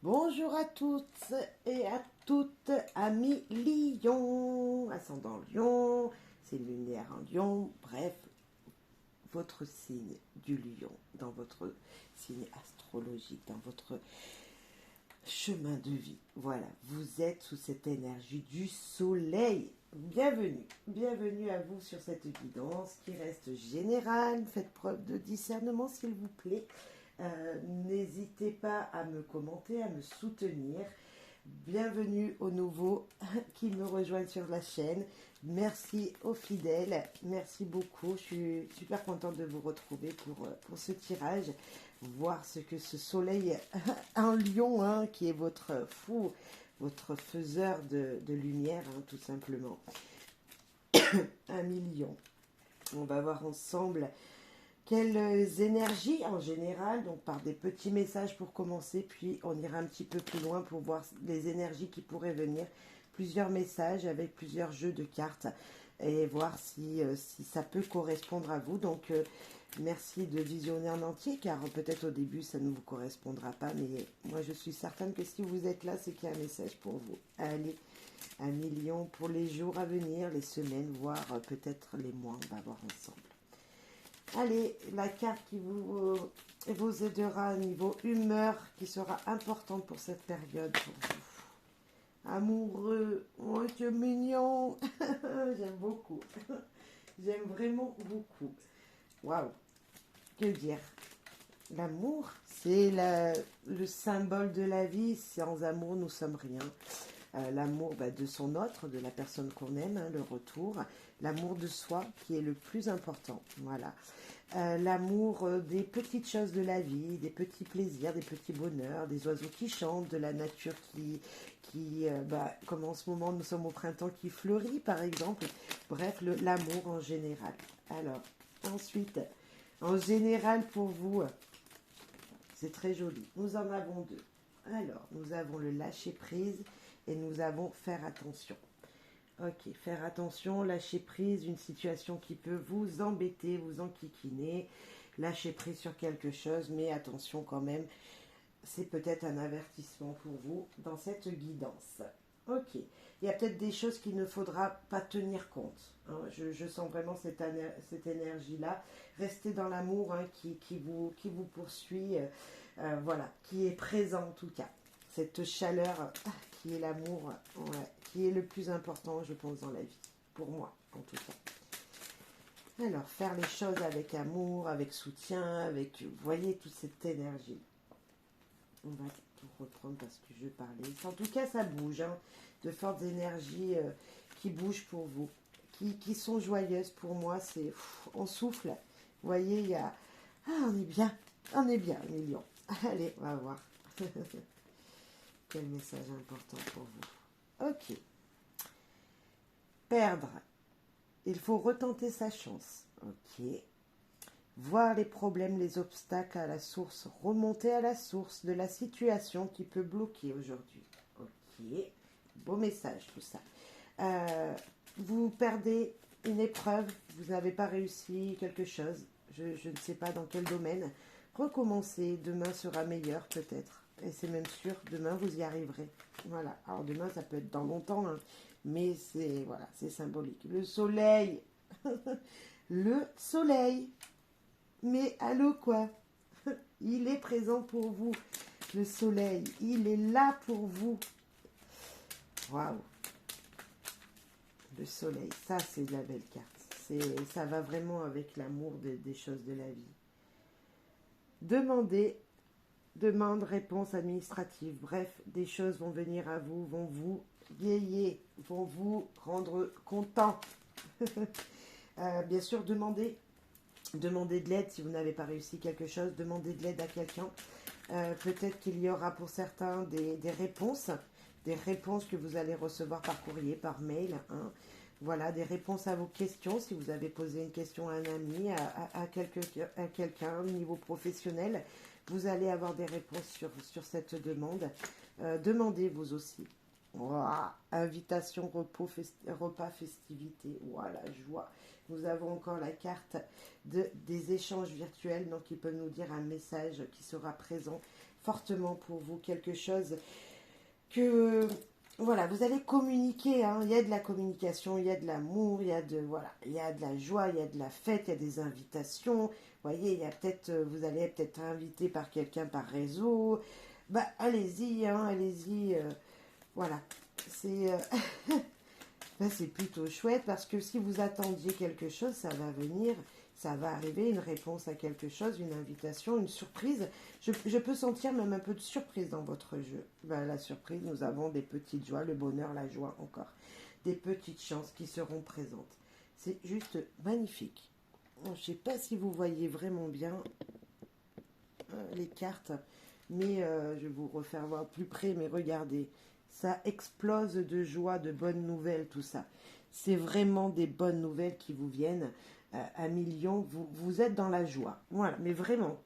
Bonjour à toutes et à toutes, amis Lion, ascendant Lion, c'est lunaire en Lion, bref, votre signe du Lion, dans votre signe astrologique, dans votre chemin de vie. Voilà, vous êtes sous cette énergie du soleil. Bienvenue, bienvenue à vous sur cette guidance qui reste générale. Faites preuve de discernement s'il vous plaît. N'hésitez pas à me commenter, à me soutenir. Bienvenue aux nouveaux qui me rejoignent sur la chaîne. Merci aux fidèles. Merci beaucoup. Je suis super contente de vous retrouver pour ce tirage. Voir ce que ce soleil en lion, hein, qui est votre fou, votre faiseur de lumière, hein, tout simplement. 1 million. On va voir ensemble quelles énergies en général, donc par des petits messages pour commencer, puis on ira un petit peu plus loin pour voir les énergies qui pourraient venir, plusieurs messages avec plusieurs jeux de cartes et voir si ça peut correspondre à vous. Donc merci de visionner en entier car peut-être au début ça ne vous correspondra pas, mais moi je suis certaine que si vous êtes là c'est qu'il y a un message pour vous. Allez, 1 million pour les jours à venir, les semaines, voire peut-être les mois, on va voir ensemble. Allez, la carte qui vous aidera au niveau humeur, qui sera importante pour cette période pour vous. Amoureux, oh que mignon. J'aime beaucoup. J'aime vraiment beaucoup. Waouh, que dire. L'amour, c'est le symbole de la vie. Sans amour, nous sommes rien. L'amour de son autre, de la personne qu'on aime, hein, le retour. L'amour de soi qui est le plus important. Voilà. L'amour des petites choses de la vie, des petits plaisirs, des petits bonheurs, des oiseaux qui chantent, de la nature comme en ce moment nous sommes au printemps, qui fleurit par exemple. Bref, l'amour en général. Alors, ensuite, en général pour vous, c'est très joli. Nous en avons deux. Alors, nous avons le lâcher prise et nous avons faire attention. Ok, faire attention, lâcher prise, une situation qui peut vous embêter, vous enquiquiner, lâcher prise sur quelque chose, mais attention quand même, c'est peut-être un avertissement pour vous dans cette guidance. Ok, il y a peut-être des choses qu'il ne faudra pas tenir compte. Hein. Je sens vraiment cette énergie-là. Restez dans l'amour, hein, qui vous poursuit, voilà, qui est présent en tout cas. Cette chaleur qui est l'amour, ouais, qui est le plus important, je pense, dans la vie. Pour moi, en tout cas. Alors, faire les choses avec amour, avec soutien, avec, vous voyez, toute cette énergie. On va tout reprendre parce que je parlais. En tout cas, ça bouge, hein, de fortes énergies qui bougent pour vous, qui sont joyeuses pour moi. C'est, on souffle. Vous voyez, il y a, on est bien, 1 million. Allez, on va voir. Quel message important pour vous. Ok. Perdre. Il faut retenter sa chance. Ok. Voir les problèmes, les obstacles à la source. Remonter à la source de la situation qui peut bloquer aujourd'hui. Ok. Beau message tout ça. Vous perdez une épreuve. Vous n'avez pas réussi quelque chose. Je ne sais pas dans quel domaine. Recommencez. Demain sera meilleur peut-être. Et c'est même sûr, demain vous y arriverez. Voilà. Alors demain ça peut être dans longtemps, hein, mais c'est voilà, c'est symbolique. Le soleil, le soleil. Mais allô quoi? Il est présent pour vous. Le soleil, il est là pour vous. Waouh. Le soleil, ça c'est de la belle carte. Ça va vraiment avec l'amour des choses de la vie. Demande, réponse administrative. Bref, des choses vont venir à vous, vont vous vieillir, vont vous rendre content. Bien sûr, demandez de l'aide si vous n'avez pas réussi quelque chose. Demandez de l'aide à quelqu'un. Peut-être qu'il y aura pour certains des réponses que vous allez recevoir par courrier, par mail. Hein. Voilà, des réponses à vos questions. Si vous avez posé une question à un ami, à quelqu'un au niveau professionnel, vous allez avoir des réponses sur cette demande. Demandez vous aussi. Ouah, invitation, repas, festivité. Voilà, joie. Nous avons encore la carte des échanges virtuels, donc il peut nous dire un message qui sera présent. fortement pour vous quelque chose que, voilà, vous allez communiquer, hein. Il y a de la communication, il y a de l'amour, il y a de, voilà, il y a de la joie, il y a de la fête, il y a des invitations. Vous voyez, il y a peut-être, vous allez peut-être être invité par quelqu'un par réseau. Bah, allez-y, hein, allez-y. Voilà, c'est ben, c'est plutôt chouette parce que si vous attendiez quelque chose, ça va venir, ça va arriver, une réponse à quelque chose, une invitation, une surprise. Je peux sentir même un peu de surprise dans votre jeu. Ben, la surprise, nous avons des petites joies, le bonheur, la joie encore. Des petites chances qui seront présentes. C'est juste magnifique. Je ne sais pas si vous voyez vraiment bien les cartes, mais je vais vous refaire voir plus près, mais regardez. Ça explose de joie, de bonnes nouvelles, tout ça. C'est vraiment des bonnes nouvelles qui vous viennent à millions. Vous êtes dans la joie. Voilà, mais vraiment,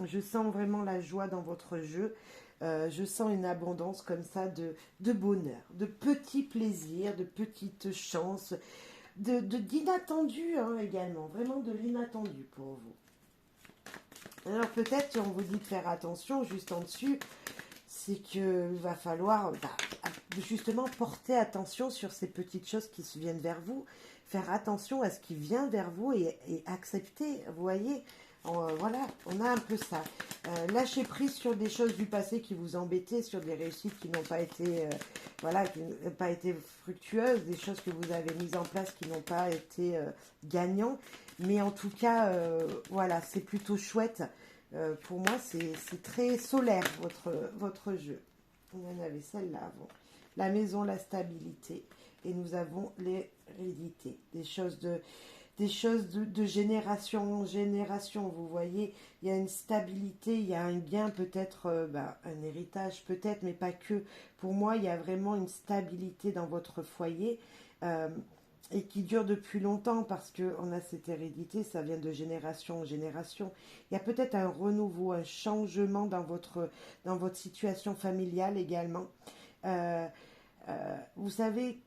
je sens vraiment la joie dans votre jeu. Je sens une abondance comme ça de bonheur, de petits plaisirs, de petites chances, d'inattendu hein, également. Vraiment de l'inattendu pour vous. Alors peut-être on vous dit de faire attention juste en dessus, c'est qu'il va falloir justement porter attention sur ces petites choses qui se viennent vers vous, faire attention à ce qui vient vers vous et accepter, vous voyez, voilà, on a un peu ça. Lâcher prise sur des choses du passé qui vous embêtaient, sur des réussites qui n'ont pas été, voilà, qui n'ont pas été fructueuses, des choses que vous avez mises en place qui n'ont pas été gagnants. Mais en tout cas, voilà, c'est plutôt chouette. Pour moi, c'est très solaire, votre jeu. On en avait celle-là avant. La maison, la stabilité. Et nous avons l'hérédité. Des choses de génération en génération. Vous voyez, il y a une stabilité, il y a un gain peut-être, un héritage peut-être, mais pas que. Pour moi, il y a vraiment une stabilité dans votre foyer. Et qui dure depuis longtemps parce qu'on a cette hérédité, ça vient de génération en génération. Il y a peut-être un renouveau, un changement dans votre situation familiale également. Euh, vous savez,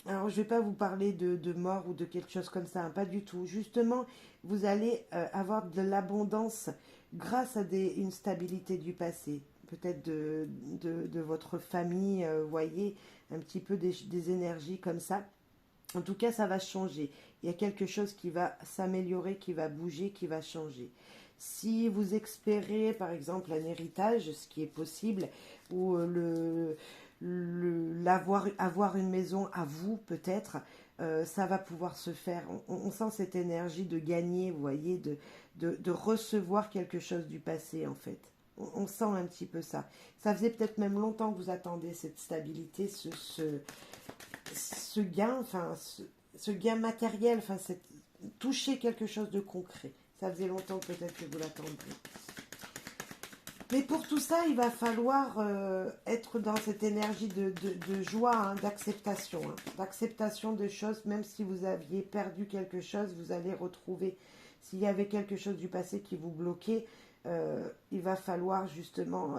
alors je ne vais pas vous parler de mort ou de quelque chose comme ça, hein, pas du tout. Justement, vous allez avoir de l'abondance grâce à une stabilité du passé. Peut-être de votre famille, voyez, un petit peu des énergies comme ça. En tout cas, ça va changer. Il y a quelque chose qui va s'améliorer, qui va bouger, qui va changer. Si vous espérez, par exemple, un héritage, ce qui est possible, ou avoir une maison à vous, peut-être, ça va pouvoir se faire. On sent cette énergie de gagner, vous voyez, de recevoir quelque chose du passé, en fait. On sent un petit peu ça. Ça faisait peut-être même longtemps que vous attendez cette stabilité, ce gain, enfin, ce gain matériel, enfin, toucher quelque chose de concret. Ça faisait longtemps peut-être que vous l'attendriez. Mais pour tout ça, il va falloir être dans cette énergie de joie, hein, d'acceptation. Hein, d'acceptation de choses, même si vous aviez perdu quelque chose, vous allez retrouver. S'il y avait quelque chose du passé qui vous bloquait, il va falloir justement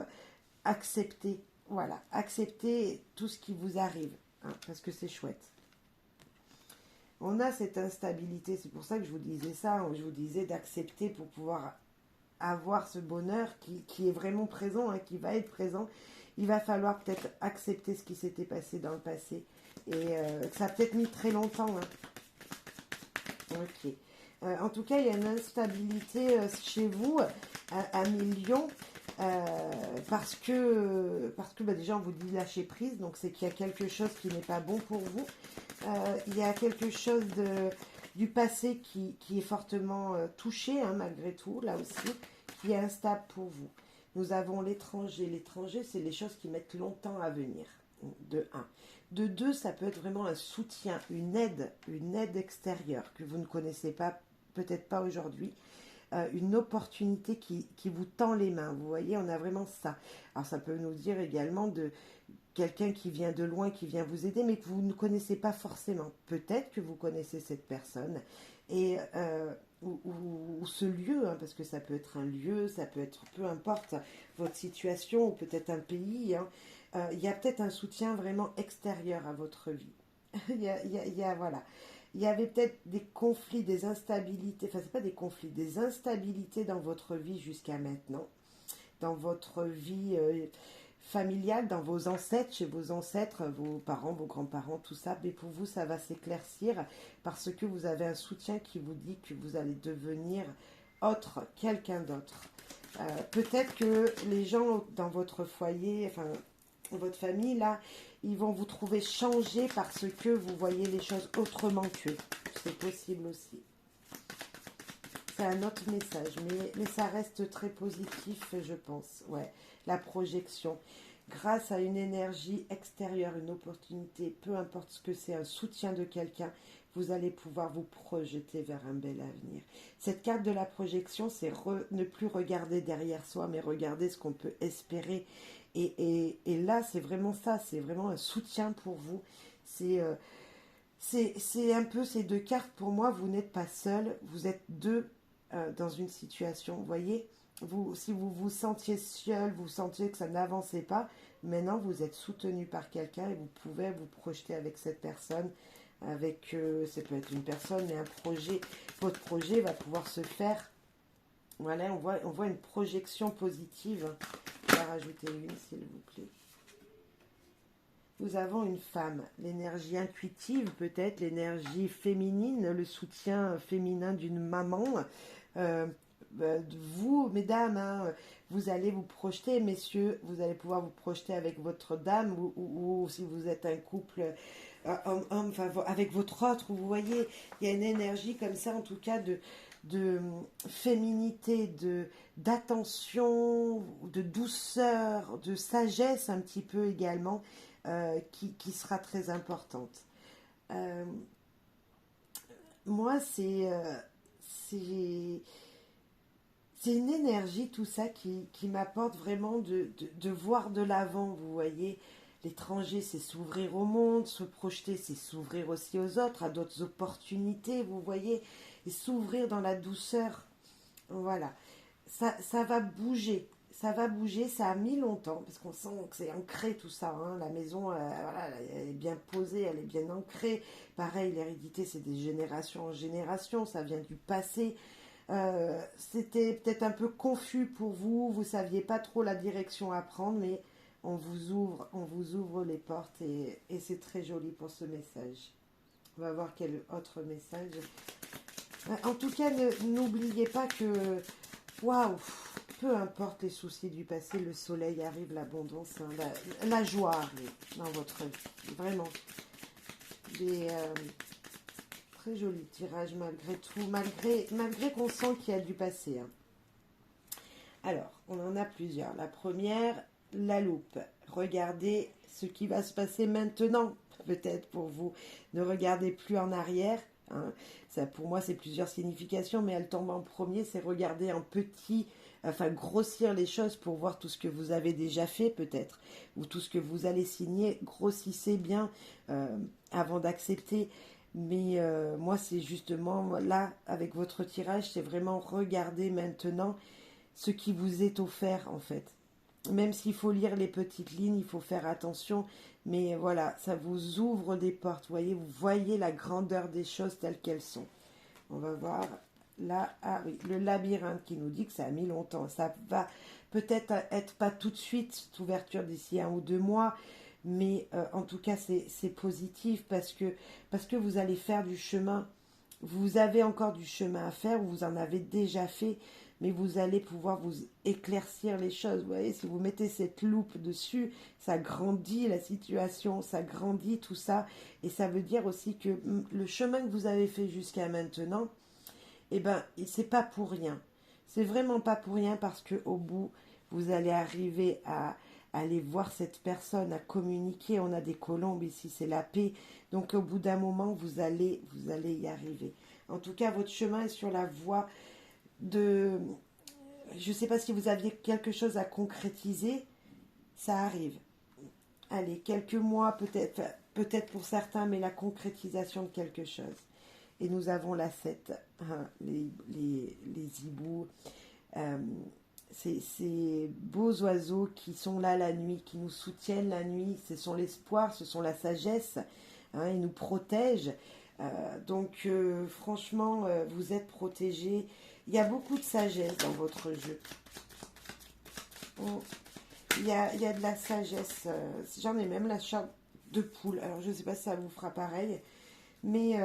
accepter. Voilà, accepter tout ce qui vous arrive. Hein, parce que c'est chouette. On a cette instabilité, c'est pour ça que je vous disais ça, je vous disais d'accepter pour pouvoir avoir ce bonheur qui est vraiment présent, hein, qui va être présent. Il va falloir peut-être accepter ce qui s'était passé dans le passé. Et ça a peut-être mis très longtemps. Hein. Ok. En tout cas, il y a une instabilité chez vous à millions. Parce que déjà on vous dit lâcher prise, donc c'est qu'il y a quelque chose qui n'est pas bon pour vous. Il y a quelque chose du passé qui est fortement touché, hein, malgré tout, là aussi, qui est instable pour vous. Nous avons l'étranger. L'étranger, c'est les choses qui mettent longtemps à venir, de un. De deux, ça peut être vraiment un soutien, une aide extérieure que vous ne connaissez pas, peut-être pas aujourd'hui. Une opportunité qui vous tend les mains. Vous voyez, on a vraiment ça. Alors ça peut nous dire également de quelqu'un qui vient de loin, qui vient vous aider, mais que vous ne connaissez pas forcément. Peut-être que vous connaissez cette personne et ou ce lieu, hein, parce que ça peut être un lieu, ça peut être peu importe votre situation, ou peut-être un pays. Hein. Il y a peut-être un soutien vraiment extérieur à votre vie. il y a, voilà. Il y avait peut-être des conflits, des instabilités, enfin c'est pas des conflits, des instabilités dans votre vie jusqu'à maintenant. dans votre vie familiale, dans vos ancêtres, chez vos ancêtres, vos parents, vos grands-parents, tout ça. Mais pour vous, ça va s'éclaircir parce que vous avez un soutien qui vous dit que vous allez devenir autre, quelqu'un d'autre. Peut-être que les gens dans votre foyer, enfin, votre famille, là, ils vont vous trouver changé parce que vous voyez les choses autrement qu'eux. C'est possible aussi. C'est un autre message, mais ça reste très positif, je pense. Ouais, la projection. Grâce à une énergie extérieure, une opportunité, peu importe ce que c'est, un soutien de quelqu'un, vous allez pouvoir vous projeter vers un bel avenir. Cette carte de la projection, c'est ne plus regarder derrière soi, mais regarder ce qu'on peut espérer. Et là, c'est vraiment ça, c'est vraiment un soutien pour vous. C'est un peu ces deux cartes, pour moi, vous n'êtes pas seul, vous êtes deux dans une situation, vous voyez, si vous vous sentiez seul, vous sentiez que ça n'avançait pas, maintenant vous êtes soutenu par quelqu'un et vous pouvez vous projeter avec cette personne, avec, ça peut être une personne, mais un projet, votre projet va pouvoir se faire. Voilà, on voit une projection positive. Je vais rajouter une, s'il vous plaît. Nous avons une femme, l'énergie intuitive peut-être, l'énergie féminine, le soutien féminin d'une maman. Vous, mesdames, hein, vous allez vous projeter, messieurs, vous allez pouvoir vous projeter avec votre dame ou si vous êtes un couple homme, enfin, avec votre autre, vous voyez, il y a une énergie comme ça, en tout cas, de féminité, d'attention, de douceur, de sagesse un petit peu également, qui sera très importante. Moi, c'est une énergie, tout ça, qui m'apporte vraiment de voir de l'avant, vous voyez. L'étranger, c'est s'ouvrir au monde, se projeter, c'est s'ouvrir aussi aux autres, à d'autres opportunités, vous voyez, et s'ouvrir dans la douceur. Voilà. Ça va bouger. Ça va bouger, ça a mis longtemps, parce qu'on sent que c'est ancré tout ça. Hein. La maison, voilà, elle est bien posée, elle est bien ancrée. Pareil, l'hérédité, c'est des générations en génération, ça vient du passé. C'était peut-être un peu confus pour vous, vous ne saviez pas trop la direction à prendre, mais on vous ouvre les portes et c'est très joli pour ce message. On va voir quel autre message. En tout cas, n'oubliez pas que, waouh, peu importe les soucis du passé, le soleil arrive, l'abondance, hein, la joie arrive dans votre vie, vraiment. Très joli tirage malgré tout, malgré qu'on sent qu'il y a du passé. Hein. Alors, on en a plusieurs. La première, la loupe. Regardez ce qui va se passer maintenant, peut-être pour vous. Ne regardez plus en arrière. Hein. Ça, pour moi, c'est plusieurs significations, mais elle tombe en premier, c'est regarder en petit, enfin grossir les choses pour voir tout ce que vous avez déjà fait, peut-être, ou tout ce que vous allez signer. Grossissez bien avant d'accepter. Mais moi, c'est justement là, avec votre tirage, c'est vraiment regarder maintenant ce qui vous est offert, en fait. Même s'il faut lire les petites lignes, il faut faire attention. Mais voilà, ça vous ouvre des portes. Vous voyez la grandeur des choses telles qu'elles sont. On va voir là, ah oui, le labyrinthe qui nous dit que ça a mis longtemps. Ça va peut-être être pas tout de suite, cette ouverture d'ici 1 ou 2 mois. Mais en tout cas, c'est positif parce que vous allez faire du chemin. Vous avez encore du chemin à faire, ou vous en avez déjà fait, mais vous allez pouvoir vous éclaircir les choses. Vous voyez, si vous mettez cette loupe dessus, ça grandit la situation, ça grandit tout ça. Et ça veut dire aussi que le chemin que vous avez fait jusqu'à maintenant, eh ben, c'est pas pour rien. C'est vraiment pas pour rien parce qu'au bout, vous allez arriver à aller voir cette personne, à communiquer. On a des colombes ici, c'est la paix. Donc au bout d'un moment, vous allez y arriver. En tout cas, votre chemin est sur la voie de... Je ne sais pas si vous aviez quelque chose à concrétiser. Ça arrive. Allez, quelques mois peut-être pour certains, mais la concrétisation de quelque chose. Et nous avons la 7, hein, les hiboux. Ces beaux oiseaux qui sont là la nuit, qui nous soutiennent la nuit, ce sont l'espoir, ce sont la sagesse, hein, ils nous protègent. Donc franchement, vous êtes protégés. Il y a beaucoup de sagesse dans votre jeu. Il y a de la sagesse. J'en ai même la chair de poule. Alors, je ne sais pas si ça vous fera pareil. Mais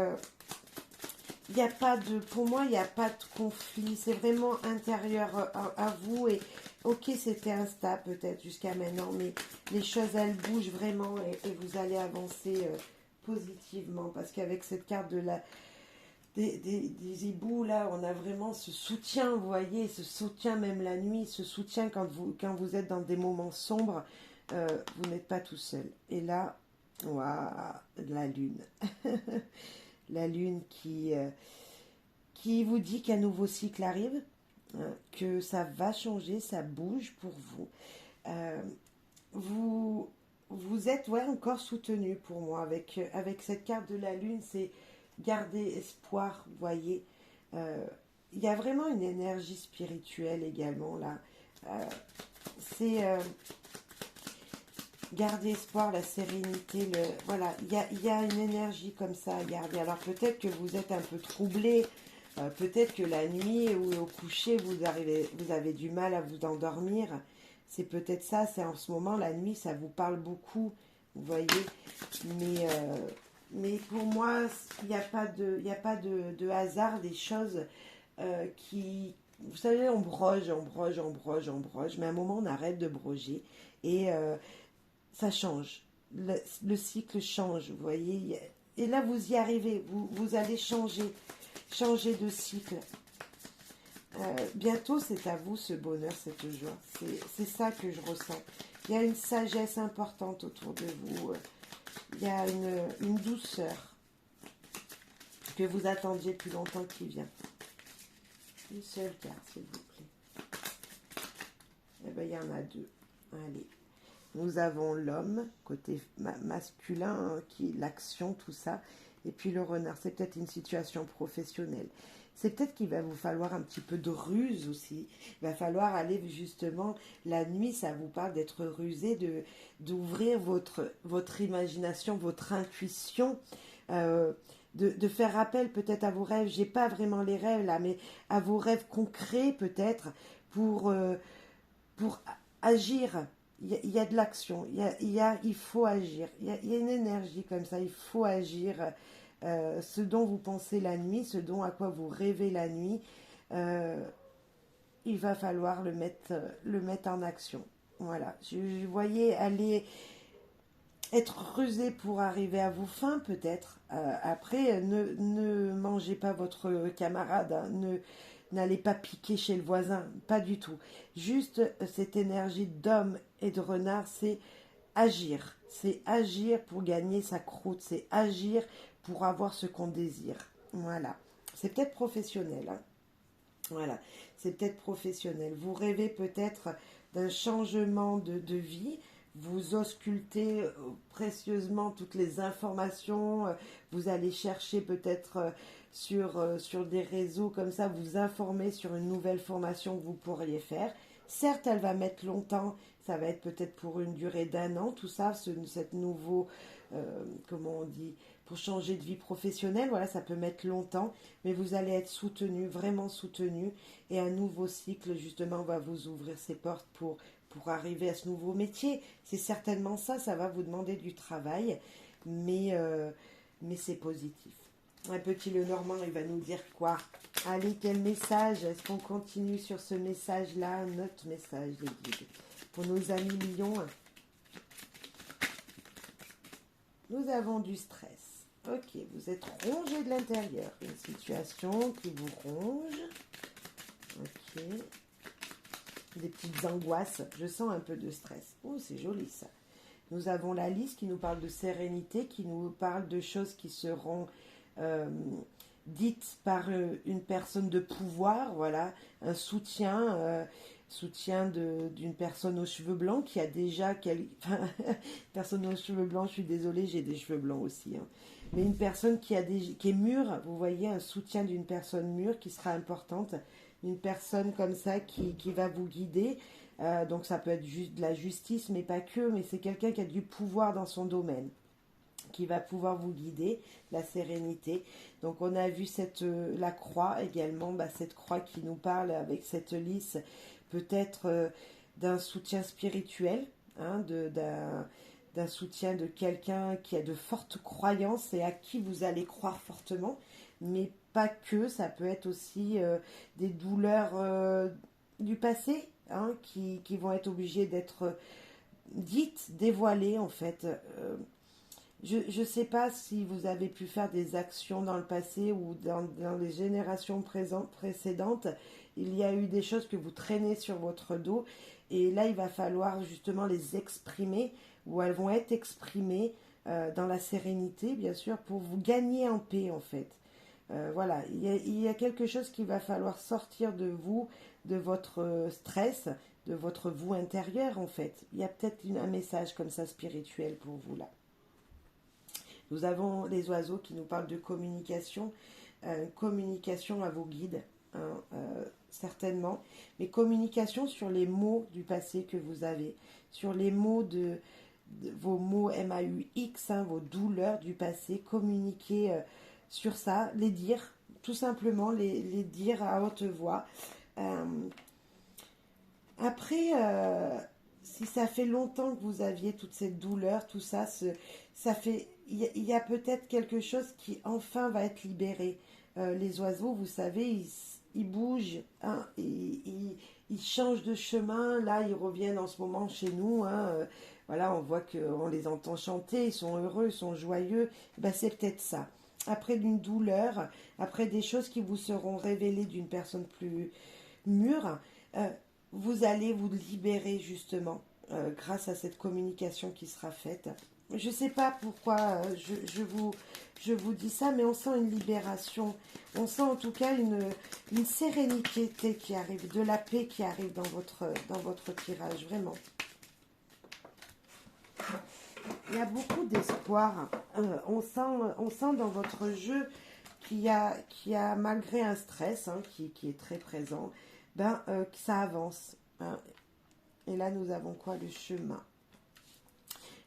il n'y a pas de... Pour moi, il n'y a pas de conflit. C'est vraiment intérieur à vous. Et ok, c'était instable peut-être jusqu'à maintenant. Mais les choses, elles bougent vraiment. Et vous allez avancer positivement. Parce qu'avec cette carte de la... Des hiboux, là, on a vraiment ce soutien, vous voyez, ce soutien même la nuit, ce soutien quand vous êtes dans des moments sombres, vous n'êtes pas tout seul. Et là, waouh, la lune. La lune qui vous dit qu'un nouveau cycle arrive, hein, que ça va changer, ça bouge pour vous. Euh, vous, vous êtes ouais, encore soutenu pour moi avec cette carte de la lune, c'est garder espoir, vous voyez. Euh, il y a vraiment une énergie spirituelle également là. Euh, c'est garder espoir, la sérénité, voilà, il y a une énergie comme ça à garder. Alors peut-être que vous êtes un peu troublé, peut-être que la nuit ou au coucher, vous avez du mal à vous endormir. C'est peut-être ça, c'est en ce moment, la nuit, ça vous parle beaucoup, vous voyez. Mais pour moi, il n'y a pas de hasard, des choses qui... Vous savez, on broge, on broge, on broge, on broge, mais à un moment, on arrête de broger et ça change. Le cycle change, vous voyez. Et là, vous y arrivez, vous allez changer de cycle. Bientôt, c'est à vous ce bonheur, cette joie. C'est ça que je ressens. Il y a une sagesse importante autour de vous. Il y a une douceur que vous attendiez depuis longtemps qui vient. Une seule carte, s'il vous plaît. Eh bien, il y en a deux. Allez. Nous avons l'homme, côté masculin, hein, qui l'action, tout ça. Et puis le renard, c'est peut-être une situation professionnelle. C'est peut-être qu'il va vous falloir un petit peu de ruse aussi. Il va falloir aller justement, la nuit, ça vous parle d'être rusé, d'ouvrir votre imagination, votre intuition, de faire appel peut-être à vos rêves. J'ai pas vraiment les rêves là, mais à vos rêves concrets peut-être pour agir. Il y a de l'action, il faut agir. Il y a une énergie comme ça, il faut agir. Ce dont vous pensez la nuit, ce dont à quoi vous rêvez la nuit, euh, il va falloir le mettre en action. Voilà, je voyais aller être rusé pour arriver à vos fins peut-être. Après, ne mangez pas votre camarade, hein, n'allez pas piquer chez le voisin, pas du tout. Juste cette énergie d'homme et de renard, c'est agir. C'est agir pour gagner sa croûte, c'est agir pour avoir ce qu'on désire. Voilà. C'est peut-être professionnel, hein. Voilà, c'est peut-être professionnel. Vous rêvez peut-être d'un changement de vie. Vous auscultez précieusement toutes les informations. Vous allez chercher peut-être sur des réseaux comme ça, vous informer sur une nouvelle formation que vous pourriez faire. Certes, elle va mettre longtemps. Ça va être peut-être pour une durée d'1 an, tout ça, cette nouveau, comment on dit, pour changer de vie professionnelle, voilà, ça peut mettre longtemps, mais vous allez être soutenu, vraiment soutenu, et un nouveau cycle, justement, va vous ouvrir ses portes pour arriver à ce nouveau métier. C'est certainement ça, ça va vous demander du travail, mais c'est positif. Un petit Lenormand, il va nous dire quoi? Allez, quel message? Est-ce qu'on continue sur ce message-là? Notre message, les guides. Pour nos amis lions, nous avons du stress. Ok, vous êtes rongé de l'intérieur. Une situation qui vous ronge. Ok. Des petites angoisses. Je sens un peu de stress. Oh, c'est joli ça. Nous avons la liste qui nous parle de sérénité, qui nous parle de choses qui seront dites par une personne de pouvoir. Voilà, un soutien. Soutien d'une personne aux cheveux blancs qui a déjà... personne aux cheveux blancs, je suis désolée, j'ai des cheveux blancs aussi. Hein. Mais une personne qui est mûre, vous voyez, un soutien d'une personne mûre qui sera importante, une personne comme ça qui va vous guider. Donc ça peut être juste de la justice, mais pas que, mais c'est quelqu'un qui a du pouvoir dans son domaine, qui va pouvoir vous guider, la sérénité. Donc on a vu la croix également, cette croix qui nous parle avec cette lisse, peut-être d'un soutien spirituel, hein, d'un soutien de quelqu'un qui a de fortes croyances et à qui vous allez croire fortement, mais pas que, ça peut être aussi des douleurs du passé, hein, qui vont être obligées d'être dites, dévoilées en fait. Je ne sais pas si vous avez pu faire des actions dans le passé ou dans les générations précédentes. Il y a eu des choses que vous traînez sur votre dos et là il va falloir justement les exprimer ou elles vont être exprimées dans la sérénité bien sûr pour vous gagner en paix en fait. Voilà, il y a quelque chose qui va falloir sortir de vous, de votre stress, de votre vous intérieur en fait. Il y a peut-être un message comme ça spirituel pour vous là. Nous avons les oiseaux qui nous parlent de communication, communication à vos guides, hein, certainement, mais communication sur les mots du passé que vous avez, sur les mots de vos mots MAUX, hein, vos douleurs du passé, communiquer sur ça, les dire, tout simplement les dire à haute voix. Euh, après, si ça fait longtemps que vous aviez toute cette douleur, tout ça, ça fait, il y a peut-être quelque chose qui enfin va être libéré. Les oiseaux, vous savez, ils bougent, hein, ils changent de chemin. Là, ils reviennent en ce moment chez nous. Hein, voilà, on voit qu'on les entend chanter, ils sont heureux, ils sont joyeux. Ben, c'est peut-être ça. Après une douleur, après des choses qui vous seront révélées d'une personne plus mûre, euh, vous allez vous libérer justement grâce à cette communication qui sera faite. Je ne sais pas pourquoi je vous dis ça, mais on sent une libération. On sent en tout cas une sérénité qui arrive, de la paix qui arrive dans votre tirage, vraiment. Il y a beaucoup d'espoir. On sent dans votre jeu qu'il y a malgré un stress hein, qui est très présent, que ça avance. Hein. Et là, nous avons quoi? Le chemin.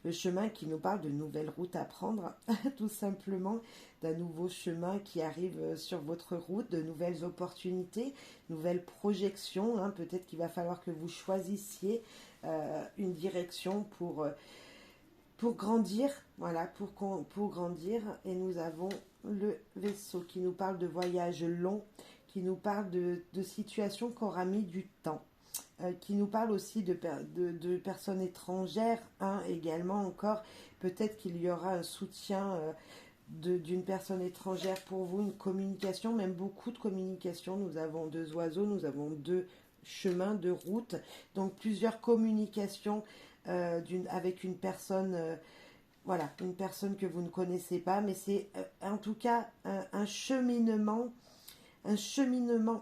Le chemin qui nous parle de nouvelles routes à prendre, tout simplement, d'un nouveau chemin qui arrive sur votre route, de nouvelles opportunités, nouvelles projections. Hein. Peut-être qu'il va falloir que vous choisissiez une direction pour grandir, voilà, pour grandir. Et nous avons le vaisseau qui nous parle de voyages longs, qui nous parle de situations qui aura mis du temps. Qui nous parle aussi de personnes étrangères, hein, également encore. Peut-être qu'il y aura un soutien d'une personne étrangère pour vous, une communication, même beaucoup de communication. Nous avons 2 oiseaux, nous avons 2 chemins, 2 routes, donc plusieurs communications avec une personne, voilà, une personne que vous ne connaissez pas, mais c'est en tout cas un cheminement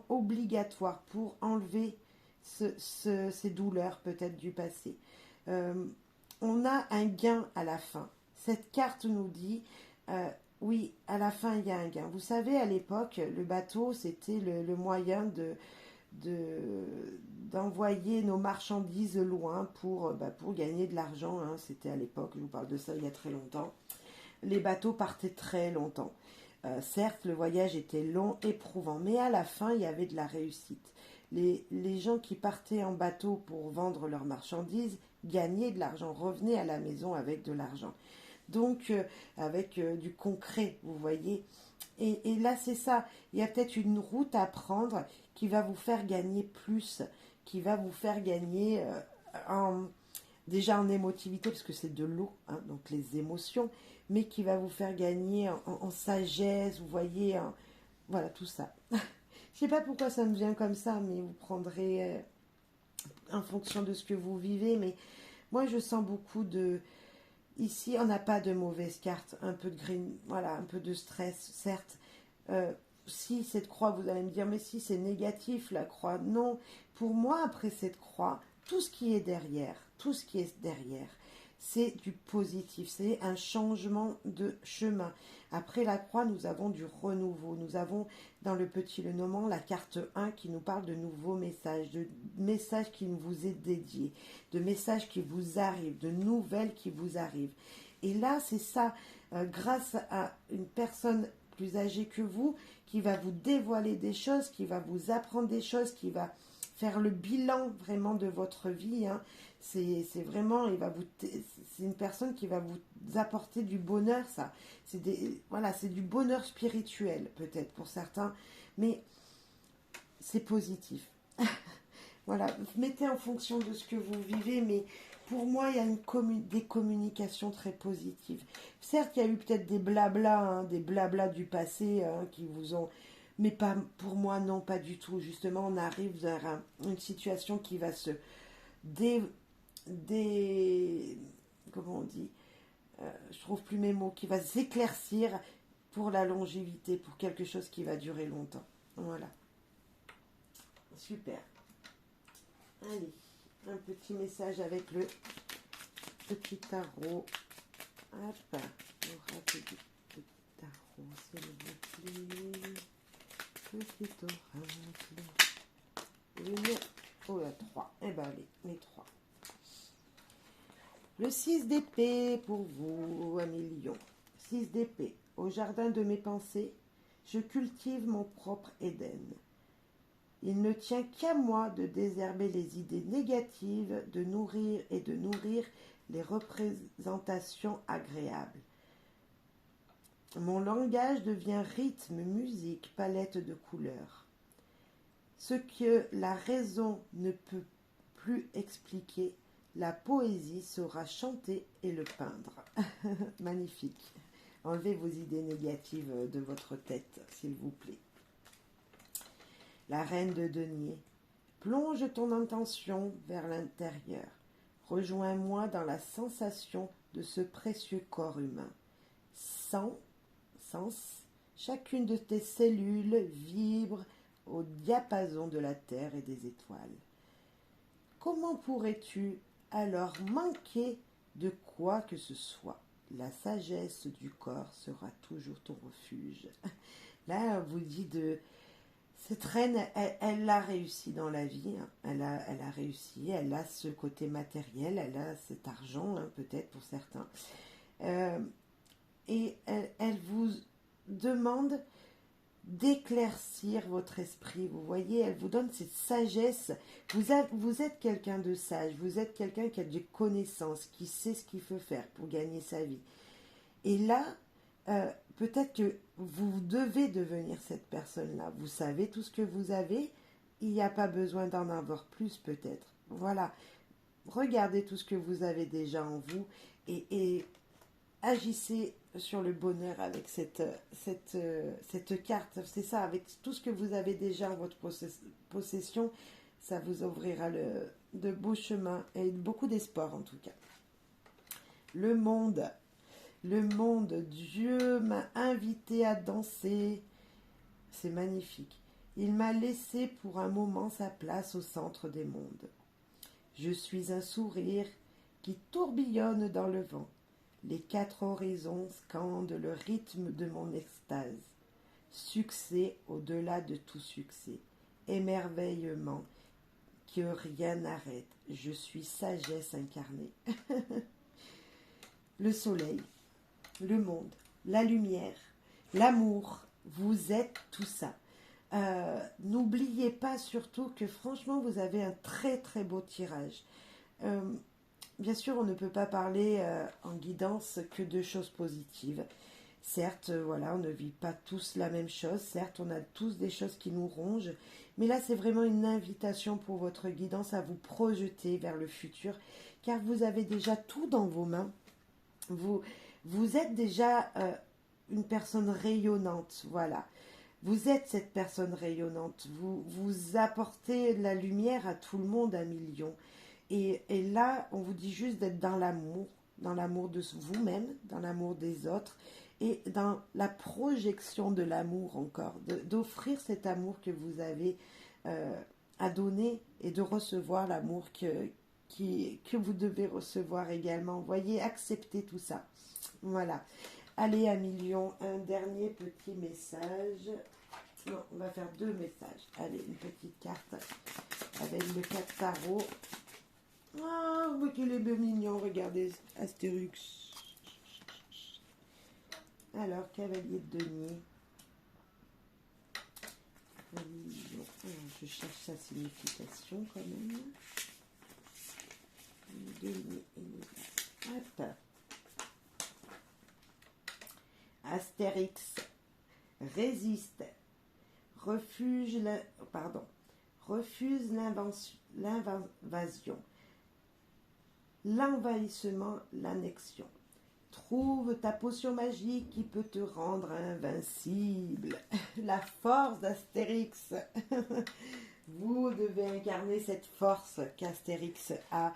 obligatoire pour enlever ces douleurs peut-être du passé. On a un gain à la fin. Cette carte nous dit, oui, à la fin, il y a un gain. Vous savez, à l'époque, le bateau, c'était le moyen d'envoyer nos marchandises loin pour gagner de l'argent. Hein. C'était à l'époque, je vous parle de ça il y a très longtemps. Les bateaux partaient très longtemps. Certes, le voyage était long, éprouvant, mais à la fin, il y avait de la réussite. Les gens qui partaient en bateau pour vendre leurs marchandises gagnaient de l'argent, revenaient à la maison avec de l'argent. Donc, avec du concret, vous voyez. Et là, c'est ça. Il y a peut-être une route à prendre qui va vous faire gagner plus, qui va vous faire gagner déjà en émotivité, parce que c'est de l'eau, hein, donc les émotions, mais qui va vous faire gagner en sagesse, vous voyez, voilà, tout ça. Je sais pas pourquoi ça me vient comme ça, mais vous prendrez en fonction de ce que vous vivez, mais moi je sens beaucoup de... Ici, on n'a pas de mauvaise carte, un peu de green, voilà, un peu de stress, certes. Si cette croix, vous allez me dire, mais si c'est négatif la croix, non. Pour moi, après cette croix, tout ce qui est derrière, c'est du positif, c'est un changement de chemin. Après la croix, nous avons du renouveau. Nous avons dans le petit Lenormand la carte 1 qui nous parle de nouveaux messages, de messages qui vous est dédié, de messages qui vous arrivent, de nouvelles qui vous arrivent. Et là, c'est ça, grâce à une personne plus âgée que vous, qui va vous dévoiler des choses, qui va vous apprendre des choses, qui va faire le bilan vraiment de votre vie. Hein. C'est vraiment, c'est une personne qui va vous apporter du bonheur, ça. Voilà, c'est du bonheur spirituel, peut-être pour certains, mais c'est positif. Voilà, mettez en fonction de ce que vous vivez, mais pour moi, il y a des communications très positives. Certes, il y a eu peut-être des blablas, hein, des blablas du passé hein, qui vous ont... Mais pas, pour moi, non, pas du tout. Justement, on arrive vers une situation qui va se comment on dit je trouve plus mes mots, qui va s'éclaircir pour la longévité, pour quelque chose qui va durer longtemps. Voilà. Super. Allez, un petit message avec le petit tarot. Hop, oracle du petit tarot, s'il vous plaît. Petit oracle. Une, oh là, 3. Eh ben allez, les 3. Le 6 d'épée pour vous, 1 million. 6 d'épée. Au jardin de mes pensées, je cultive mon propre Éden. Il ne tient qu'à moi de désherber les idées négatives, de nourrir les représentations agréables. Mon langage devient rythme, musique, palette de couleurs. Ce que la raison ne peut plus expliquer, la poésie saura chanter et le peindre. Magnifique. Enlevez vos idées négatives de votre tête, s'il vous plaît. La reine de denier. Plonge ton intention vers l'intérieur. Rejoins-moi dans la sensation de ce précieux corps humain. Sens, chacune de tes cellules vibre au diapason de la terre et des étoiles. Comment pourrais-tu alors manquer de quoi que ce soit? La sagesse du corps sera toujours ton refuge. Là, on vous dit de... Cette reine, elle a réussi dans la vie. Hein. Elle a réussi, elle a ce côté matériel, elle a cet argent, hein, peut-être pour certains. Et elle vous demande d'éclaircir votre esprit. Vous voyez, elle vous donne cette sagesse. Vous êtes quelqu'un de sage, vous êtes quelqu'un qui a des connaissances, qui sait ce qu'il faut faire pour gagner sa vie. Et là, peut-être que vous devez devenir cette personne-là. Vous savez tout ce que vous avez, il n'y a pas besoin d'en avoir plus peut-être. Voilà, regardez tout ce que vous avez déjà en vous et agissez sur le bonheur avec cette carte. C'est ça, avec tout ce que vous avez déjà en votre possession, ça vous ouvrira de beaux chemins et beaucoup d'espoir en tout cas. Le monde, Dieu m'a invité à danser. C'est magnifique. Il m'a laissé pour un moment sa place au centre des mondes. Je suis un sourire qui tourbillonne dans le vent. Les 4 horizons scandent le rythme de mon extase. Succès au-delà de tout succès. Émerveillement que rien n'arrête. Je suis sagesse incarnée. Le soleil, le monde, la lumière, l'amour, vous êtes tout ça. N'oubliez pas surtout que franchement, vous avez un très très beau tirage. Bien sûr, on ne peut pas parler en guidance que de choses positives. Certes, voilà, on ne vit pas tous la même chose. Certes, on a tous des choses qui nous rongent. Mais là, c'est vraiment une invitation pour votre guidance à vous projeter vers le futur. Car vous avez déjà tout dans vos mains. Vous êtes déjà une personne rayonnante. Voilà. Vous êtes cette personne rayonnante. Vous apportez la lumière à tout le monde, 1 million. Et là, on vous dit juste d'être dans l'amour de vous-même, dans l'amour des autres et dans la projection de l'amour encore, d'offrir cet amour que vous avez à donner et de recevoir l'amour que vous devez recevoir également. Vous voyez, acceptez tout ça. Voilà. Allez, 1 million, un dernier petit message. Non, on va faire 2 messages. Allez, une petite carte avec le 4 tarot. Ah, oh, qu'il est mignon, regardez, Astérix. Alors, cavalier de denier. Religion. Alors, je cherche sa signification quand même. Hop. Astérix résiste, refuse l'invasion, l'envahissement, l'annexion. Trouve ta potion magique qui peut te rendre invincible. La force d'Astérix. Vous devez incarner cette force qu'Astérix a.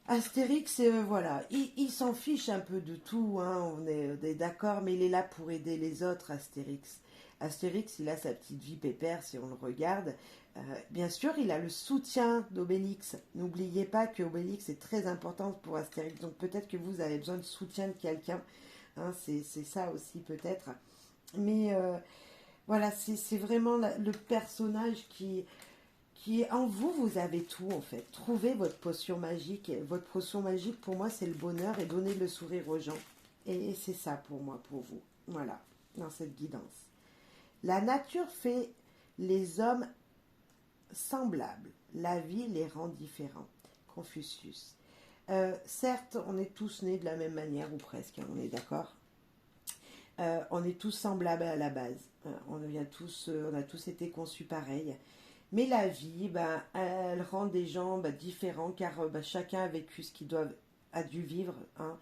Astérix, voilà, il s'en fiche un peu de tout, hein, on est d'accord, mais il est là pour aider les autres, Astérix. Astérix, il a sa petite vie pépère si on le regarde. Bien sûr, il a le soutien d'Obélix. N'oubliez pas que Obélix est très important pour Astérix, donc peut-être que vous avez besoin de soutien de quelqu'un. Hein, c'est ça aussi peut-être. Mais voilà, c'est vraiment le personnage qui est en vous, vous avez tout en fait. Trouvez votre potion magique. Votre potion magique pour moi c'est le bonheur et donner le sourire aux gens. Et c'est ça pour moi, pour vous. Voilà, dans cette guidance. La nature fait les hommes semblables. La vie les rend différents. Confucius. Certes, on est tous nés de la même manière, ou presque, hein, on est d'accord. On est tous semblables à la base. On a tous été conçus pareils. Mais la vie, elle rend des gens différents car chacun a vécu ce qu'il a dû vivre. Hein.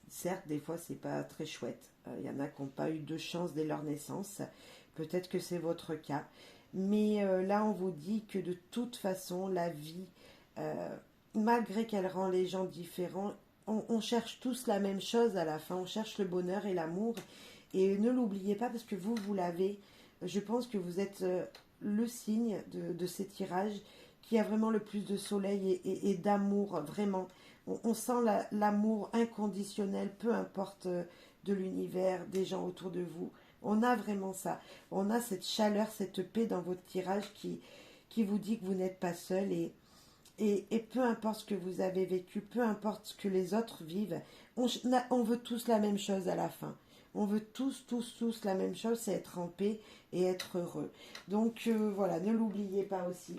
Certes, des fois, c'est pas très chouette. Il y en a qui n'ont pas eu de chance dès leur naissance. Peut-être que c'est votre cas. Mais là, on vous dit que de toute façon, la vie, malgré qu'elle rend les gens différents, on cherche tous la même chose à la fin. On cherche le bonheur et l'amour. Et ne l'oubliez pas parce que vous l'avez. Je pense que vous êtes le signe de ces tirages qui a vraiment le plus de soleil et d'amour, vraiment. On sent l'amour inconditionnel, peu importe de l'univers, des gens autour de vous. On a vraiment ça. On a cette chaleur, cette paix dans votre tirage qui vous dit que vous n'êtes pas seul et peu importe ce que vous avez vécu, peu importe ce que les autres vivent, on veut tous la même chose à la fin. On veut tous la même chose, c'est être en paix et être heureux. Donc voilà, ne l'oubliez pas aussi.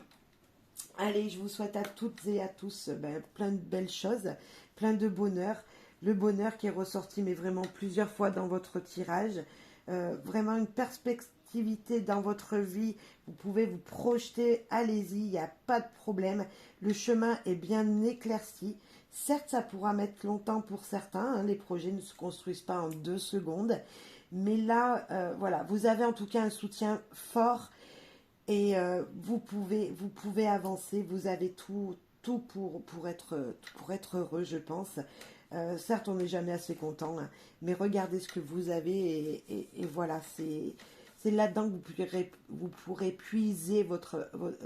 Allez, je vous souhaite à toutes et à tous plein de belles choses, plein de bonheur. Le bonheur qui est ressorti, mais vraiment plusieurs fois dans votre tirage. Vraiment une perspectivité dans votre vie. Vous pouvez vous projeter, allez-y, il n'y a pas de problème. Le chemin est bien éclairci. Certes, ça pourra mettre longtemps pour certains. Hein, les projets ne se construisent pas en 2 secondes. Mais là, voilà, vous avez en tout cas un soutien fort et vous pouvez avancer. Vous avez tout pour être heureux, je pense. Certes, on n'est jamais assez content, hein, mais regardez ce que vous avez et voilà, c'est là-dedans que vous pourrez puiser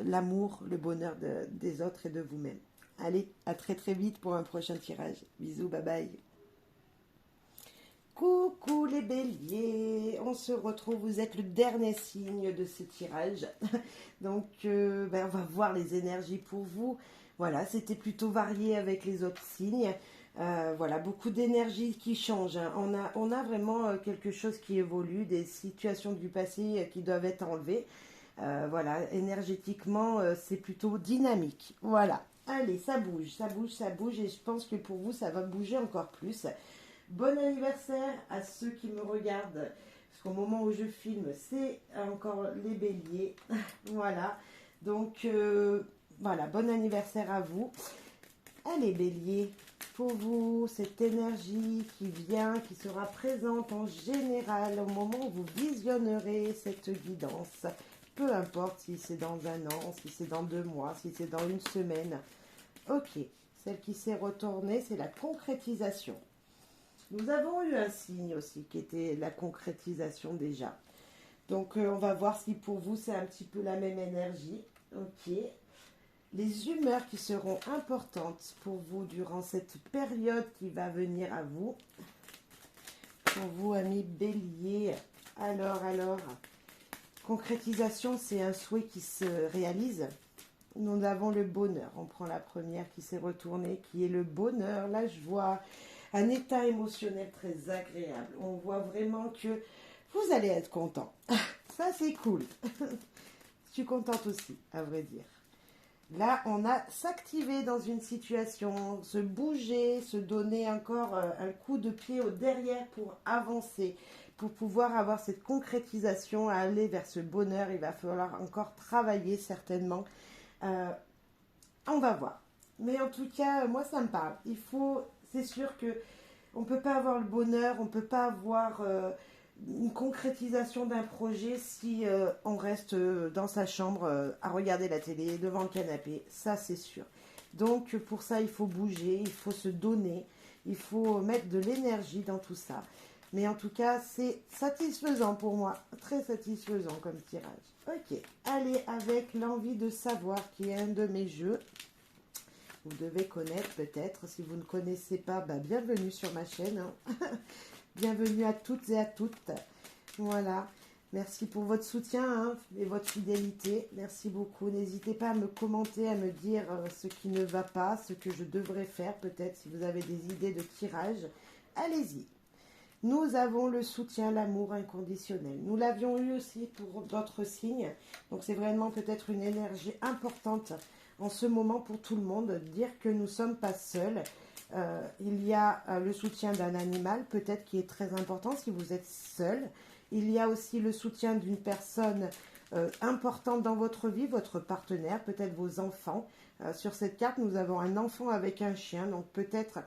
l'amour, le bonheur des autres et de vous-même. Allez, à très très vite pour un prochain tirage. Bisous, bye bye. Coucou les béliers, on se retrouve, vous êtes le dernier signe de ce tirage. Donc, on va voir les énergies pour vous. Voilà, c'était plutôt varié avec les autres signes. Voilà, beaucoup d'énergie qui change. Hein. On a vraiment quelque chose qui évolue, des situations du passé qui doivent être enlevées. Voilà, énergétiquement, c'est plutôt dynamique. Voilà, allez, ça bouge, ça bouge, ça bouge. Et je pense que pour vous, ça va bouger encore plus. Bon anniversaire à ceux qui me regardent. Parce qu'au moment où je filme, c'est encore les béliers. Voilà, donc voilà, bon anniversaire à vous. Allez bélier, pour vous, cette énergie qui vient, qui sera présente en général au moment où vous visionnerez cette guidance. Peu importe si c'est dans 1 an, si c'est dans 2 mois, si c'est dans 1 semaine. Ok, celle qui s'est retournée, c'est la concrétisation. Nous avons eu un signe aussi qui était la concrétisation déjà. Donc on va voir si pour vous c'est un petit peu la même énergie. Ok. Les humeurs qui seront importantes pour vous durant cette période qui va venir à vous. Pour vous, amis béliers. Alors, concrétisation, c'est un souhait qui se réalise. Nous avons le bonheur. On prend la première qui s'est retournée, qui est le bonheur. Là, je vois un état émotionnel très agréable. On voit vraiment que vous allez être content. Ça, c'est cool. Je suis contente aussi, à vrai dire. Là, on a s'activer dans une situation, se bouger, se donner encore un coup de pied au derrière pour avancer, pour pouvoir avoir cette concrétisation, à aller vers ce bonheur. Il va falloir encore travailler certainement. Euh, on va voir. Mais en tout cas, moi, ça me parle. C'est sûr que on ne peut pas avoir le bonheur, on ne peut pas avoir une concrétisation d'un projet si on reste dans sa chambre à regarder la télé, devant le canapé. Ça, c'est sûr. Donc, pour ça, il faut bouger, il faut se donner, il faut mettre de l'énergie dans tout ça. Mais en tout cas, c'est satisfaisant pour moi, très satisfaisant comme tirage. Ok, allez avec l'envie de savoir qui est un de mes jeux. Vous devez connaître peut-être. Si vous ne connaissez pas, bah, bienvenue sur ma chaîne. Hein. Bienvenue à toutes et à toutes. Voilà. Merci pour votre soutien hein, et votre fidélité. Merci beaucoup. N'hésitez pas à me commenter, à me dire ce qui ne va pas, ce que je devrais faire peut-être. Si vous avez des idées de tirage, allez-y. Nous avons le soutien, l'amour inconditionnel. Nous l'avions eu aussi pour d'autres signes. Donc c'est vraiment peut-être une énergie importante en ce moment pour tout le monde, dire que nous ne sommes pas seuls. Il y a le soutien d'un animal, peut-être qui est très important si vous êtes seul. Il y a aussi le soutien d'une personne importante dans votre vie, votre partenaire, peut-être vos enfants. Sur cette carte, nous avons un enfant avec un chien, donc peut-être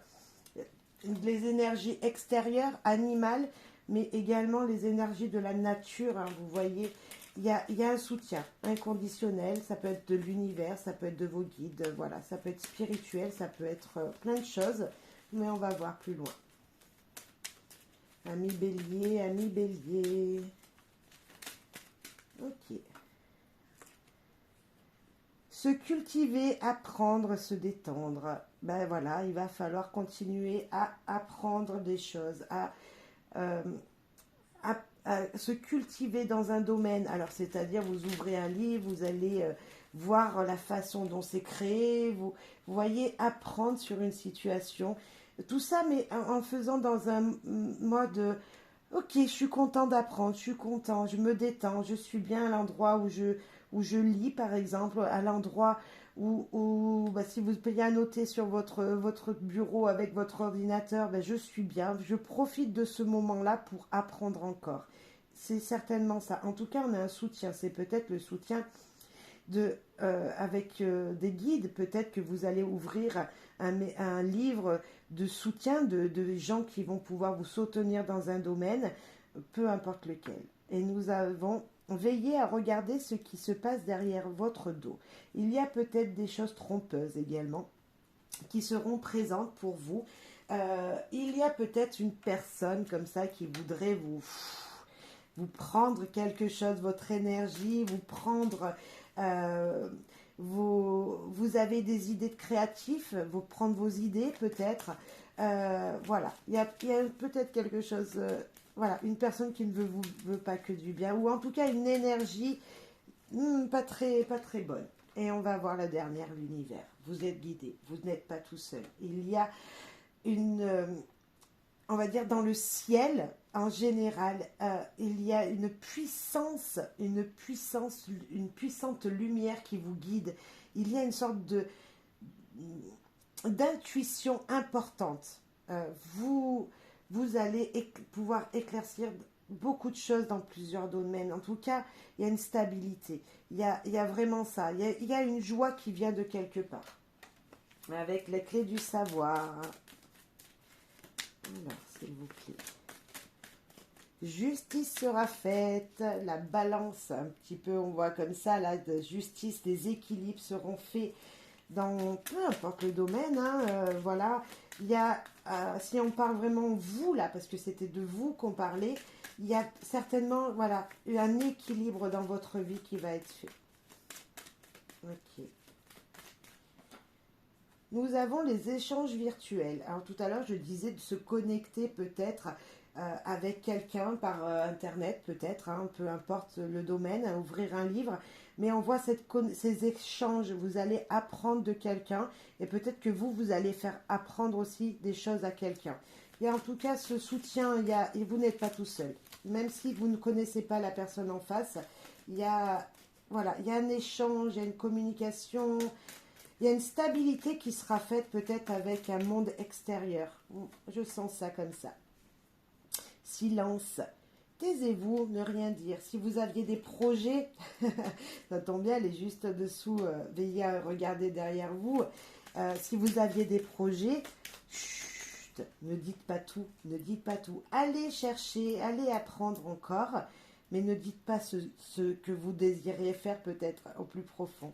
les énergies extérieures, animales, mais également les énergies de la nature, hein, vous voyez. Il y a un soutien inconditionnel, ça peut être de l'univers, ça peut être de vos guides, voilà, ça peut être spirituel, ça peut être plein de choses, mais on va voir plus loin. Ami bélier, ami bélier. Ok. Se cultiver, apprendre, se détendre. Ben voilà, il va falloir continuer à apprendre des choses, à se cultiver dans un domaine. Alors, c'est-à-dire, vous ouvrez un livre, vous allez voir la façon dont c'est créé, vous voyez, apprendre sur une situation. Tout ça, mais en faisant dans un mode, ok, je suis content d'apprendre, je suis content, je me détends, je suis bien à l'endroit où je lis, par exemple, à l'endroit où bah, si vous payez à noter sur votre bureau avec votre ordinateur, bah, je suis bien, je profite de ce moment-là pour apprendre encore. C'est certainement ça. En tout cas, on a un soutien. C'est peut-être le soutien avec des guides. Peut-être que vous allez ouvrir un livre de soutien de gens qui vont pouvoir vous soutenir dans un domaine, peu importe lequel. Et nous avons veillé à regarder ce qui se passe derrière votre dos. Il y a peut-être des choses trompeuses également qui seront présentes pour vous. Il y a peut-être une personne comme ça qui voudrait vous prendre quelque chose, votre énergie, vous prendre, vous avez des idées de créatifs, vous prendre vos idées peut-être. Voilà, il y a peut-être quelque chose, voilà, une personne qui ne veut pas que du bien, ou en tout cas une énergie pas très bonne. Et on va voir la dernière, l'univers. Vous êtes guidé, vous n'êtes pas tout seul. Il y a on va dire dans le ciel, en général, il y a une puissante lumière qui vous guide. Il y a une sorte d'intuition importante. Vous allez pouvoir éclaircir beaucoup de choses dans plusieurs domaines. En tout cas, il y a une stabilité. Il y a vraiment ça. Il y a une joie qui vient de quelque part. Avec les clés du savoir. Alors, s'il vous plaît. Justice sera faite, la balance, un petit peu, on voit comme ça, la justice, les équilibres seront faits dans peu importe le domaine. Hein, voilà, il y a, si on parle vraiment vous là, parce que c'était de vous qu'on parlait, il y a certainement, voilà, un équilibre dans votre vie qui va être fait. Ok. Nous avons les échanges virtuels. Alors tout à l'heure, je disais de se connecter peut-être avec quelqu'un par Internet, peut-être, hein, peu importe le domaine, à ouvrir un livre. Mais on voit ces échanges, vous allez apprendre de quelqu'un et peut-être que vous allez faire apprendre aussi des choses à quelqu'un. Il y a en tout cas ce soutien, et vous n'êtes pas tout seul. Même si vous ne connaissez pas la personne en face, il y a, voilà, il y a un échange, il y a une communication, il y a une stabilité qui sera faite peut-être avec un monde extérieur. Je sens ça comme ça. Silence. Taisez-vous, ne rien dire. Si vous aviez des projets, ça tombe bien, elle est juste dessous, veillez à regarder derrière vous. Si vous aviez des projets, chut, ne dites pas tout, ne dites pas tout. Allez chercher, allez apprendre encore, mais ne dites pas ce que vous désiriez faire peut-être au plus profond.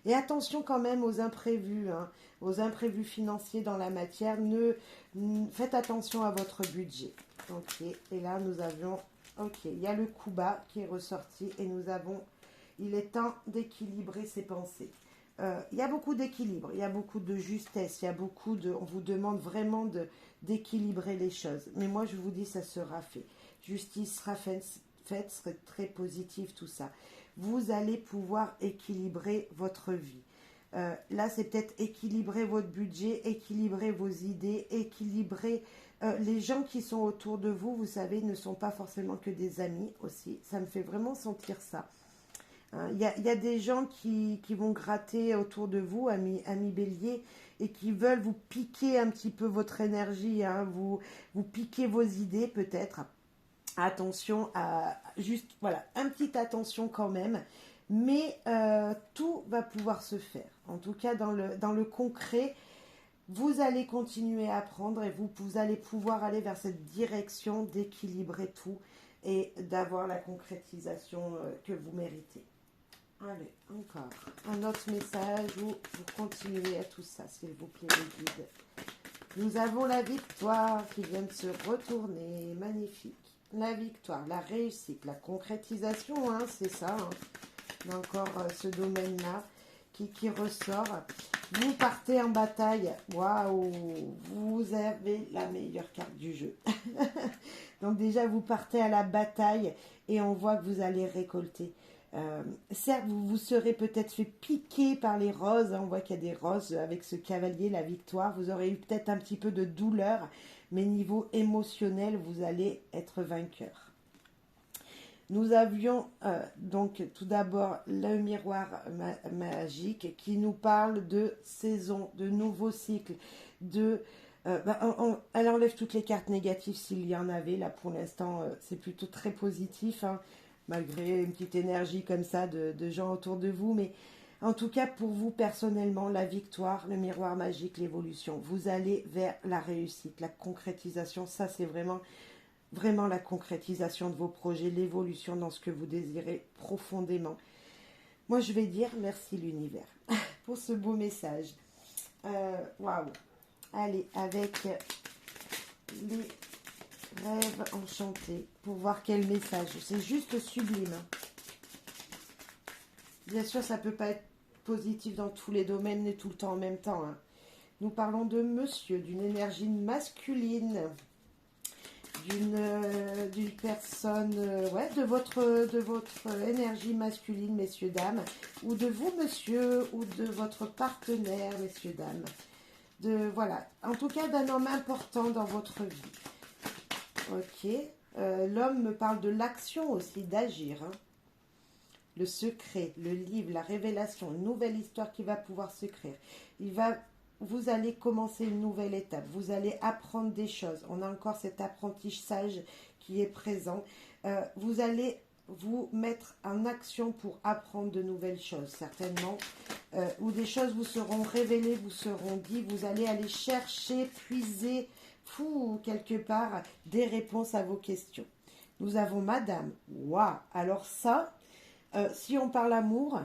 Et attention quand même aux imprévus, hein, aux imprévus financiers dans la matière. Faites attention à votre budget. Ok, et là nous avions, ok, il y a le coup bas qui est ressorti et nous avons, il est temps d'équilibrer ses pensées. Il y a beaucoup d'équilibre, il y a beaucoup de justesse, il y a beaucoup de, on vous demande vraiment d'équilibrer les choses. Mais moi je vous dis, ça sera fait. Justice sera faite, serait très positif tout ça. Vous allez pouvoir équilibrer votre vie. Là, c'est peut-être équilibrer votre budget, équilibrer vos idées, équilibrer les gens qui sont autour de vous. Vous savez, ne sont pas forcément que des amis aussi. Ça me fait vraiment sentir ça. Il y a des gens qui vont gratter autour de vous, amis bélier, et qui veulent vous piquer un petit peu votre énergie, hein, vous piquer vos idées peut-être. Attention à juste, voilà, un petit attention quand même, mais tout va pouvoir se faire. En tout cas, dans le concret, vous allez continuer à apprendre et vous allez pouvoir aller vers cette direction d'équilibrer tout et d'avoir la concrétisation que vous méritez. Allez, encore un autre message où vous continuez à tout ça, s'il vous plaît, les guides. Nous avons la victoire qui vient de se retourner, magnifique. La victoire, la réussite, la concrétisation, hein, c'est ça. Hein. Encore ce domaine-là qui ressort. Vous partez en bataille. Waouh, vous avez la meilleure carte du jeu. Donc déjà, vous partez à la bataille et on voit que vous allez récolter. Certes, vous serez peut-être fait piquer par les roses. Hein, on voit qu'il y a des roses avec ce cavalier, la victoire. Vous aurez eu peut-être un petit peu de douleur, mais niveau émotionnel, vous allez être vainqueur. Nous avions donc tout d'abord le miroir magique qui nous parle de saison, de nouveaux cycles, elle enlève toutes les cartes négatives s'il y en avait. Là, pour l'instant, c'est plutôt très positif, hein, malgré une petite énergie comme ça de gens autour de vous. Mais en tout cas, pour vous personnellement, la victoire, le miroir magique, l'évolution, vous allez vers la réussite, la concrétisation. Ça, c'est vraiment la concrétisation de vos projets, l'évolution dans ce que vous désirez profondément. Moi, je vais dire merci l'univers pour ce beau message. Waouh. Allez, avec les rêves enchantés, pour voir quel message. C'est juste sublime. Bien sûr, ça ne peut pas être positif dans tous les domaines et tout le temps en même temps. Hein. Nous parlons de monsieur, d'une énergie masculine, d'une personne, de votre énergie masculine, messieurs, dames, ou de vous, monsieur, ou de votre partenaire, messieurs, dames. Voilà, en tout cas d'un homme important dans votre vie. Ok, l'homme me parle de l'action aussi, d'agir. Hein. Le secret, le livre, la révélation, une nouvelle histoire qui va pouvoir s'écrire. Vous allez commencer une nouvelle étape, vous allez apprendre des choses. On a encore cet apprentissage qui est présent. Vous allez vous mettre en action pour apprendre de nouvelles choses, certainement. Ou des choses vous seront révélées, vous seront dites. Vous allez aller chercher, puiser, quelque part, des réponses à vos questions. Nous avons madame. Waouh! Alors ça, si on parle amour,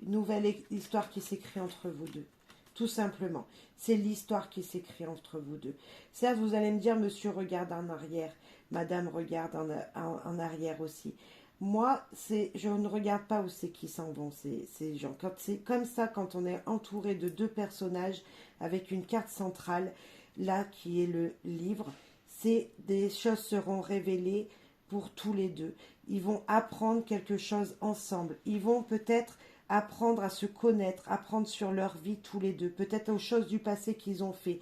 une nouvelle histoire qui s'écrit entre vous deux. Tout simplement. C'est l'histoire qui s'écrit entre vous deux. Certes, vous allez me dire, monsieur regarde en arrière, madame regarde en arrière aussi. Moi, je ne regarde pas où c'est qui s'en vont, ces gens. Quand c'est comme ça, quand on est entouré de deux personnages avec une carte centrale, là qui est le livre, des choses seront révélées pour tous les deux. Ils vont apprendre quelque chose ensemble. Ils vont peut-être apprendre à se connaître, apprendre sur leur vie tous les deux, peut-être aux choses du passé qu'ils ont fait.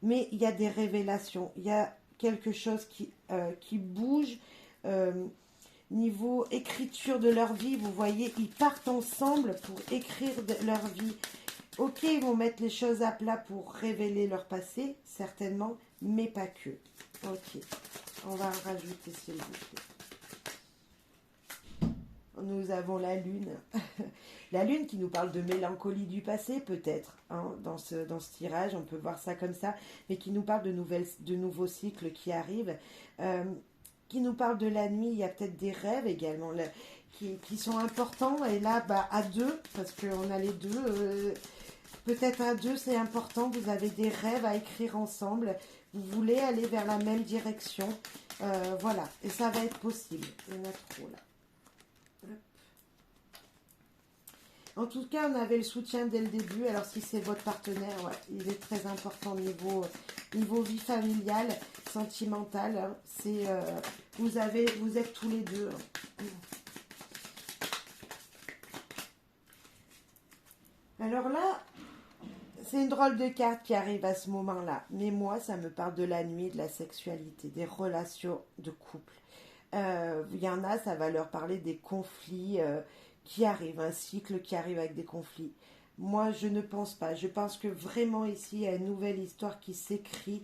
Mais il y a des révélations, il y a quelque chose qui bouge. Niveau écriture de leur vie, vous voyez, ils partent ensemble pour écrire leur vie. Ok, ils vont mettre les choses à plat pour révéler leur passé, certainement, mais pas que. Ok, on va rajouter s'il vous plaît. Nous avons la lune. La lune qui nous parle de mélancolie du passé, peut-être, hein, dans ce tirage, on peut voir ça comme ça, mais qui nous parle de nouveaux cycles qui arrivent. Qui nous parle de la nuit, il y a peut-être des rêves également qui sont importants. Et là, bah, à deux, parce qu'on a les deux, peut-être à deux, c'est important. Vous avez des rêves à écrire ensemble. Vous voulez aller vers la même direction. Voilà, et ça va être possible. Il y en a trop là. Hop. En tout cas, on avait le soutien dès le début. Alors, si c'est votre partenaire, ouais, il est très important niveau vie familiale, sentimentale. Hein. C'est, vous êtes tous les deux. Hein. Alors là, c'est une drôle de carte qui arrive à ce moment-là. Mais moi, ça me parle de la nuit, de la sexualité, des relations de couple. Il y en a, ça va leur parler des conflits qui arrivent, un cycle qui arrive avec des conflits. Moi, je ne pense pas. Je pense que vraiment ici, il y a une nouvelle histoire qui s'écrit,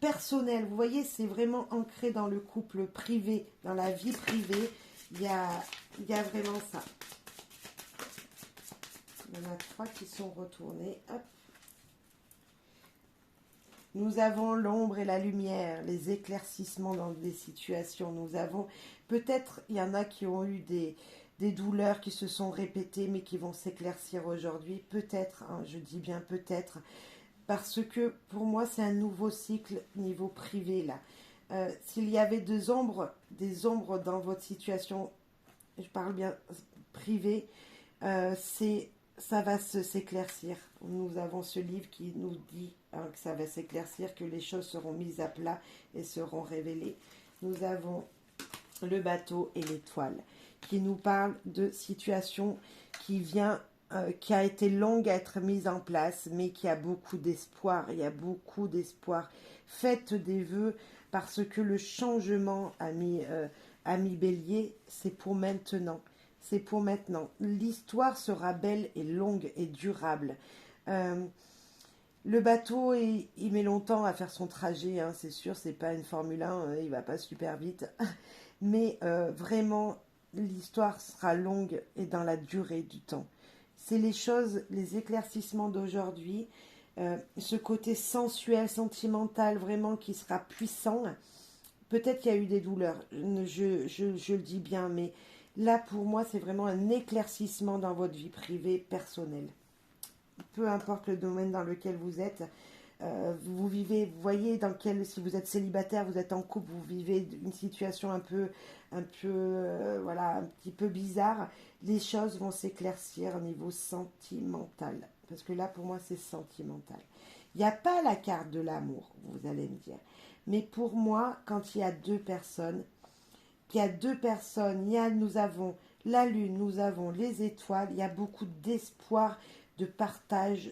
personnelle. Vous voyez, c'est vraiment ancré dans le couple privé, dans la vie privée. Il y a vraiment ça. Il y en a 3 qui sont retournés. Hop. Nous avons l'ombre et la lumière, les éclaircissements dans des situations. Nous avons, peut-être, il y en a qui ont eu des douleurs qui se sont répétées, mais qui vont s'éclaircir aujourd'hui. Peut-être, hein, je dis bien peut-être, parce que pour moi, c'est un nouveau cycle niveau privé, là. S'il y avait des ombres dans votre situation, je parle bien privé, ça va s'éclaircir. Nous avons ce livre qui nous dit que ça va s'éclaircir, que les choses seront mises à plat et seront révélées. Nous avons le bateau et l'étoile qui nous parle de situation qui a été longue à être mise en place, mais qui a beaucoup d'espoir. Il y a beaucoup d'espoir. Faites des vœux parce que le changement, ami Bélier, c'est pour maintenant. C'est pour maintenant. L'histoire sera belle et longue et durable. Le bateau, il met longtemps à faire son trajet, hein, c'est sûr, c'est pas une Formule 1, il va pas super vite. Mais vraiment, l'histoire sera longue et dans la durée du temps. C'est les choses, les éclaircissements d'aujourd'hui, ce côté sensuel, sentimental, vraiment qui sera puissant. Peut-être qu'il y a eu des douleurs, je le dis bien, mais là, pour moi, c'est vraiment un éclaircissement dans votre vie privée, personnelle. Peu importe le domaine dans lequel vous êtes, vous vivez, vous voyez si vous êtes célibataire, vous êtes en couple, vous vivez une situation voilà, un petit peu bizarre, les choses vont s'éclaircir au niveau sentimental. Parce que là, pour moi, c'est sentimental. Il n'y a pas la carte de l'amour, vous allez me dire. Mais pour moi, quand il y a deux personnes, nous avons la lune, nous avons les étoiles, il y a beaucoup d'espoir, de partage,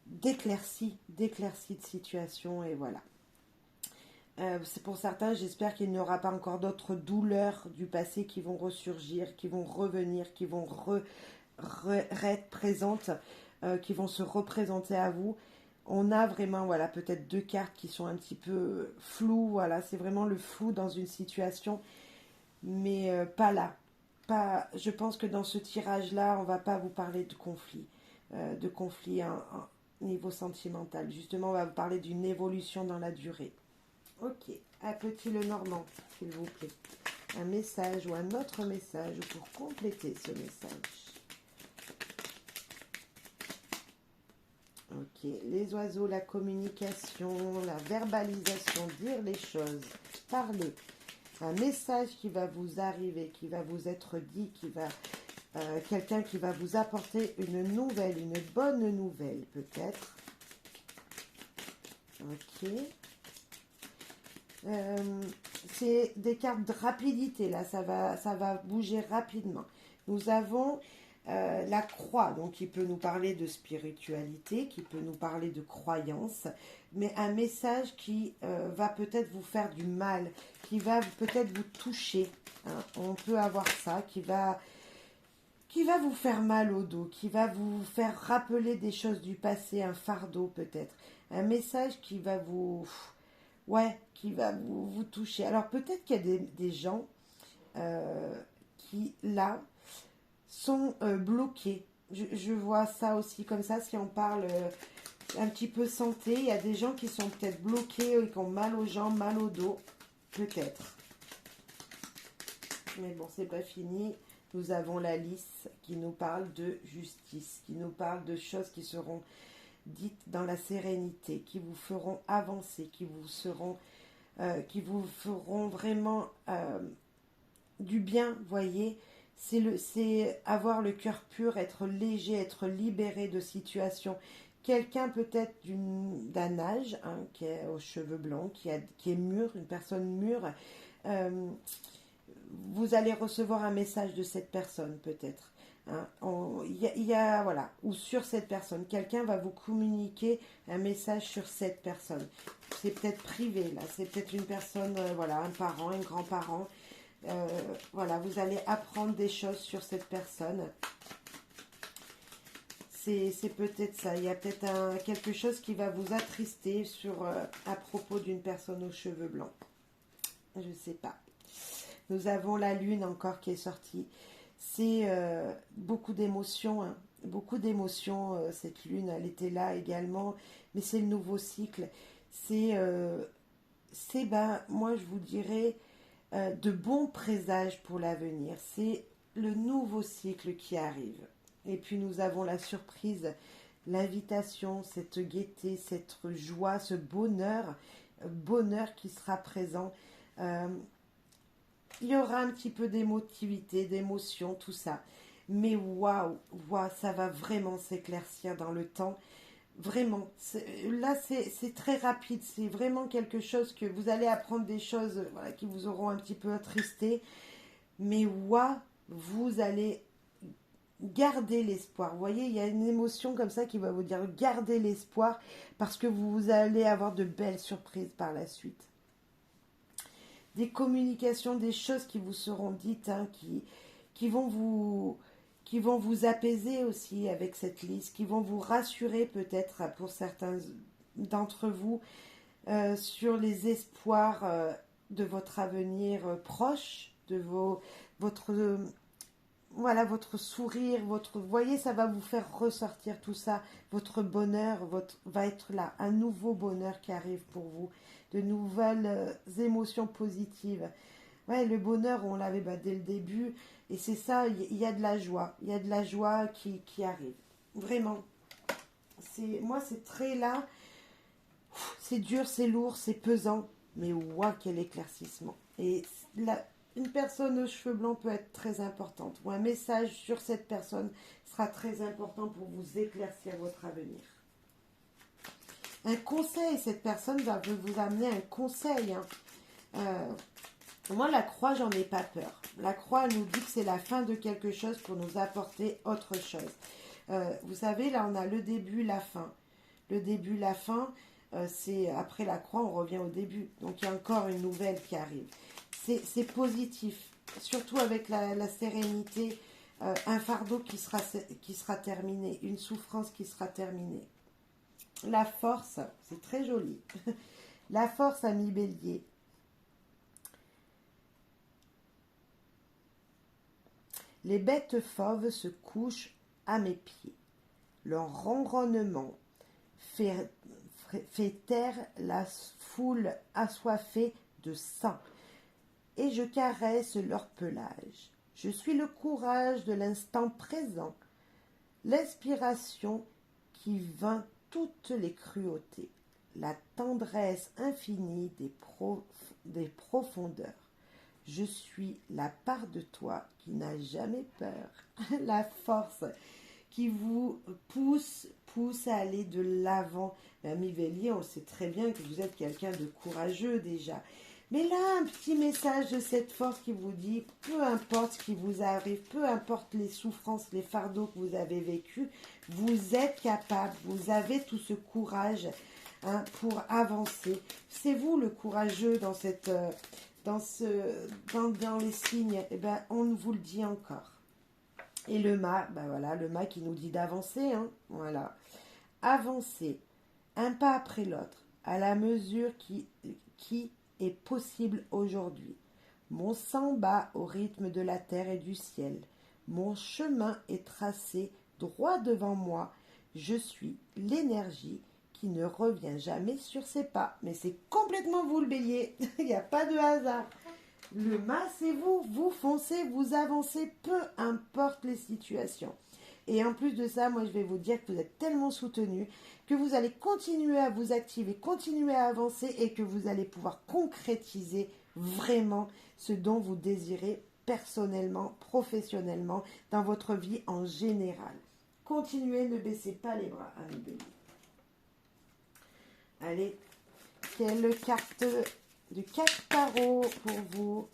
d'éclaircie de situation, et voilà. C'est pour certains, j'espère qu'il n'y aura pas encore d'autres douleurs du passé qui vont ressurgir, qui vont revenir, qui vont être présentes, qui vont se représenter à vous. On a vraiment, voilà, peut-être 2 cartes qui sont un petit peu floues, voilà, c'est vraiment le flou dans une situation, mais pas là. Je pense que dans ce tirage-là, on ne va pas vous parler de conflit niveau sentimental. Justement, on va vous parler d'une évolution dans la durée. Ok, à Petit Lenormand, s'il vous plaît. Un message ou un autre message pour compléter ce message. Ok, les oiseaux, la communication, la verbalisation, dire les choses, parler. Un message qui va vous arriver, qui va vous être dit, quelqu'un qui va vous apporter une nouvelle, une bonne nouvelle peut-être. Ok. C'est des cartes de rapidité, là, ça va bouger rapidement. Nous avons La croix, donc qui peut nous parler de spiritualité, qui peut nous parler de croyance, mais un message qui va peut-être vous faire du mal, qui va peut-être vous toucher. Hein. On peut avoir ça, qui va vous faire mal au dos, qui va vous faire rappeler des choses du passé, un fardeau peut-être. Un message qui va vous... Ouais, qui va vous toucher. Alors peut-être qu'il y a des gens qui, là, sont bloqués. Je vois ça aussi comme ça, si on parle un petit peu santé, il y a des gens qui sont peut-être bloqués, qui ont mal aux jambes, mal au dos, peut-être. Mais bon, c'est pas fini. Nous avons la liste qui nous parle de justice, qui nous parle de choses qui seront dites dans la sérénité, qui vous feront avancer, qui vous feront vraiment du bien, voyez. C'est avoir le cœur pur, être léger, être libéré de situations. Quelqu'un peut-être d'un âge, hein, qui est aux cheveux blancs, qui est mûr, une personne mûre, vous allez recevoir un message de cette personne peut-être. Hein. Voilà, ou sur cette personne. Quelqu'un va vous communiquer un message sur cette personne. C'est peut-être privé, là. C'est peut-être une personne, voilà, un parent, un grand-parent. Voilà, vous allez apprendre des choses sur cette personne. C'est peut-être ça. Il y a peut-être quelque chose qui va vous attrister à propos d'une personne aux cheveux blancs. Je ne sais pas. Nous avons la lune encore qui est sortie. C'est beaucoup d'émotions. Hein. Beaucoup d'émotions, cette lune. Elle était là également. Mais c'est le nouveau cycle. Moi, je vous dirais, de bons présages pour l'avenir. C'est le nouveau cycle qui arrive. Et puis nous avons la surprise, l'invitation, cette gaieté, cette joie, ce bonheur qui sera présent. Il y aura un petit peu d'émotivité, d'émotion, tout ça. Mais waouh, ça va vraiment s'éclaircir dans le temps. Vraiment, là c'est très rapide, c'est vraiment quelque chose que vous allez apprendre des choses voilà, qui vous auront un petit peu attristé. Mais waouh, vous allez garder l'espoir. Vous voyez, il y a une émotion comme ça qui va vous dire gardez l'espoir parce que vous allez avoir de belles surprises par la suite. Des communications, des choses qui vous seront dites, hein, qui vont vous apaiser aussi avec cette liste, qui vont vous rassurer peut-être pour certains d'entre vous sur les espoirs de votre avenir proche, de votre sourire, vous voyez, ça va vous faire ressortir tout ça, votre bonheur va être là, un nouveau bonheur qui arrive pour vous, de nouvelles émotions positives. Ouais, le bonheur, on l'avait dès le début, et c'est ça, il y a de la joie, qui arrive. Vraiment, moi c'est très là, c'est dur, c'est lourd, c'est pesant, mais waouh, quel éclaircissement. Et là, une personne aux cheveux blancs peut être très importante, ou un message sur cette personne sera très important pour vous éclaircir votre avenir. Un conseil, cette personne va vous amener un conseil. Hein. Moi, la croix, j'en ai pas peur. La croix, elle nous dit que c'est la fin de quelque chose pour nous apporter autre chose. Vous savez, là, on a le début, la fin. Le début, la fin, c'est après la croix, on revient au début. Donc, il y a encore une nouvelle qui arrive. C'est positif, surtout avec la sérénité, un fardeau qui sera terminé, une souffrance qui sera terminée. La force, c'est très joli. La force, ami Bélier. Les bêtes fauves se couchent à mes pieds. Leur ronronnement fait taire la foule assoiffée de sang. Et je caresse leur pelage. Je suis le courage de l'instant présent, l'inspiration qui vainc toutes les cruautés, la tendresse infinie des profondeurs. Je suis la part de toi qui n'a jamais peur, la force qui vous pousse à aller de l'avant. Ami Bélier, on sait très bien que vous êtes quelqu'un de courageux déjà. Mais là, un petit message de cette force qui vous dit, peu importe ce qui vous arrive, peu importe les souffrances, les fardeaux que vous avez vécus, vous êtes capable, vous avez tout ce courage hein, pour avancer. C'est vous le courageux dans cette, dans les signes. Eh ben, on vous le dit encore. Et le mât, ben voilà, le mât qui nous dit d'avancer, hein, voilà. Avancer, un pas après l'autre, à la mesure qui est possible aujourd'hui. Mon sang bat au rythme de la terre et du ciel. Mon chemin est tracé droit devant moi. Je suis l'énergie qui ne revient jamais sur ses pas. Mais c'est complètement vous le bélier. Il n'y a pas de hasard. Le mât, c'est vous. Vous foncez, vous avancez, peu importe les situations. Et en plus de ça, moi, je vais vous dire que vous êtes tellement soutenu que vous allez continuer à vous activer, continuer à avancer et que vous allez pouvoir concrétiser vraiment ce dont vous désirez personnellement, professionnellement, dans votre vie en général. Continuez, ne baissez pas les bras, amis béliers. Allez, quelle carte du 4 tarot pour vous,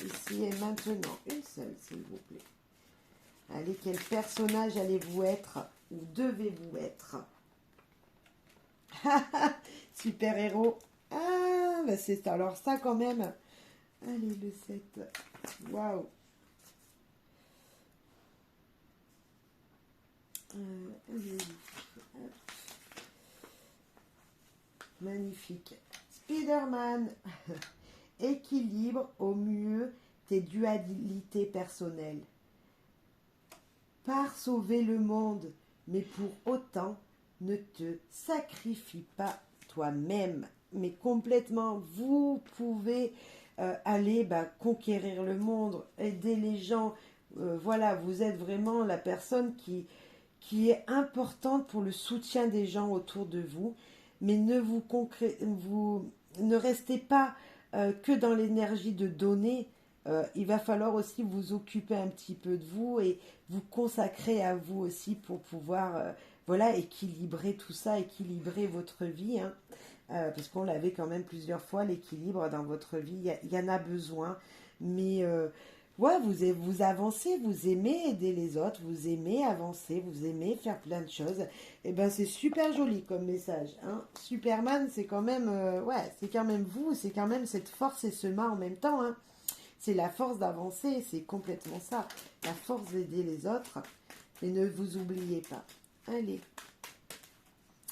ici et maintenant. Une seule, s'il vous plaît. Allez, quel personnage allez-vous être ou devez-vous être? Super héros. Ah, bah c'est ça. Alors ça quand même. Allez, le 7. Waouh. Magnifique. Spider-Man. Équilibre au mieux tes dualités personnelles. Par sauver le monde, mais pour autant, ne te sacrifie pas toi-même. Mais complètement, vous pouvez aller conquérir le monde, aider les gens. Voilà, vous êtes vraiment la personne qui est importante pour le soutien des gens autour de vous. Mais vous ne restez pas que dans l'énergie de donner. Il va falloir aussi vous occuper un petit peu de vous et vous consacrer à vous aussi pour pouvoir voilà, équilibrer tout ça, équilibrer votre vie. Hein. Parce qu'on l'avait quand même plusieurs fois, l'équilibre dans votre vie. Il y en a besoin. Mais ouais, vous avancez, vous aimez aider les autres, vous aimez avancer, vous aimez faire plein de choses. Et ben c'est super joli comme message. Hein. Superman, c'est quand même, ouais, c'est quand même vous, c'est quand même cette force et ce mât en même temps. Hein. C'est la force d'avancer, c'est complètement ça. La force d'aider les autres. Et ne vous oubliez pas. Allez.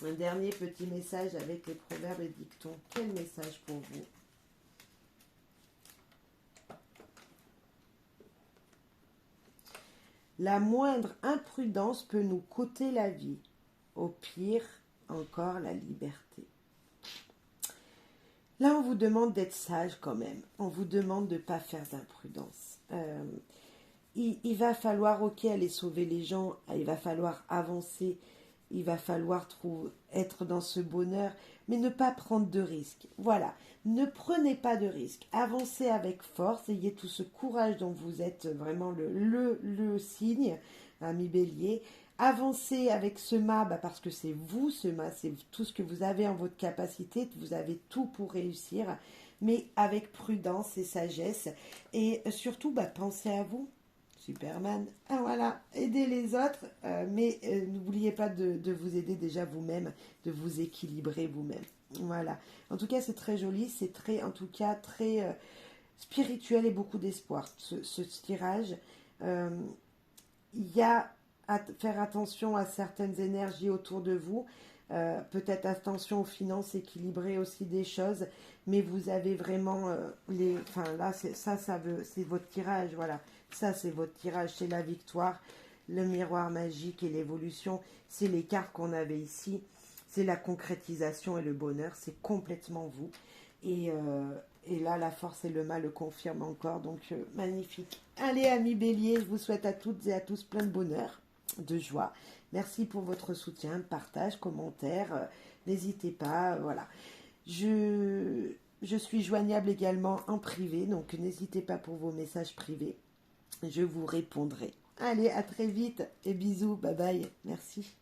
Un dernier petit message avec les proverbes et dictons. Quel message pour vous? La moindre imprudence peut nous coûter la vie. Au pire, encore la liberté. Là, on vous demande d'être sage quand même. On vous demande de ne pas faire d'imprudence. Il va falloir, ok, aller sauver les gens. Il va falloir avancer. Il va falloir être dans ce bonheur. Mais ne pas prendre de risques. Voilà. Ne prenez pas de risques. Avancez avec force. Ayez tout ce courage dont vous êtes vraiment le signe, ami Bélier. Avancez avec ce mât parce que c'est vous ce mât, c'est tout ce que vous avez en votre capacité, vous avez tout pour réussir, mais avec prudence et sagesse. Et surtout, pensez à vous, Superman. Ah voilà, aidez les autres, mais n'oubliez pas de vous aider déjà vous-même, de vous équilibrer vous-même. Voilà. En tout cas, c'est très joli, c'est très, en tout cas, très spirituel et beaucoup d'espoir, ce tirage. Il y a à faire attention à certaines énergies autour de vous, peut-être attention aux finances, équilibrer aussi des choses, mais vous avez vraiment là c'est votre tirage, voilà, ça c'est votre tirage, c'est la victoire, le miroir magique et l'évolution, c'est les cartes qu'on avait ici, c'est la concrétisation et le bonheur, c'est complètement vous, et là, la force et le mal le confirment encore. Donc, magnifique. Allez, amis béliers, je vous souhaite à toutes et à tous plein de bonheur, de joie. Merci pour votre soutien, partage, commentaire. N'hésitez pas, voilà. Je suis joignable également en privé, donc n'hésitez pas pour vos messages privés. Je vous répondrai. Allez, à très vite et bisous. Bye bye. Merci.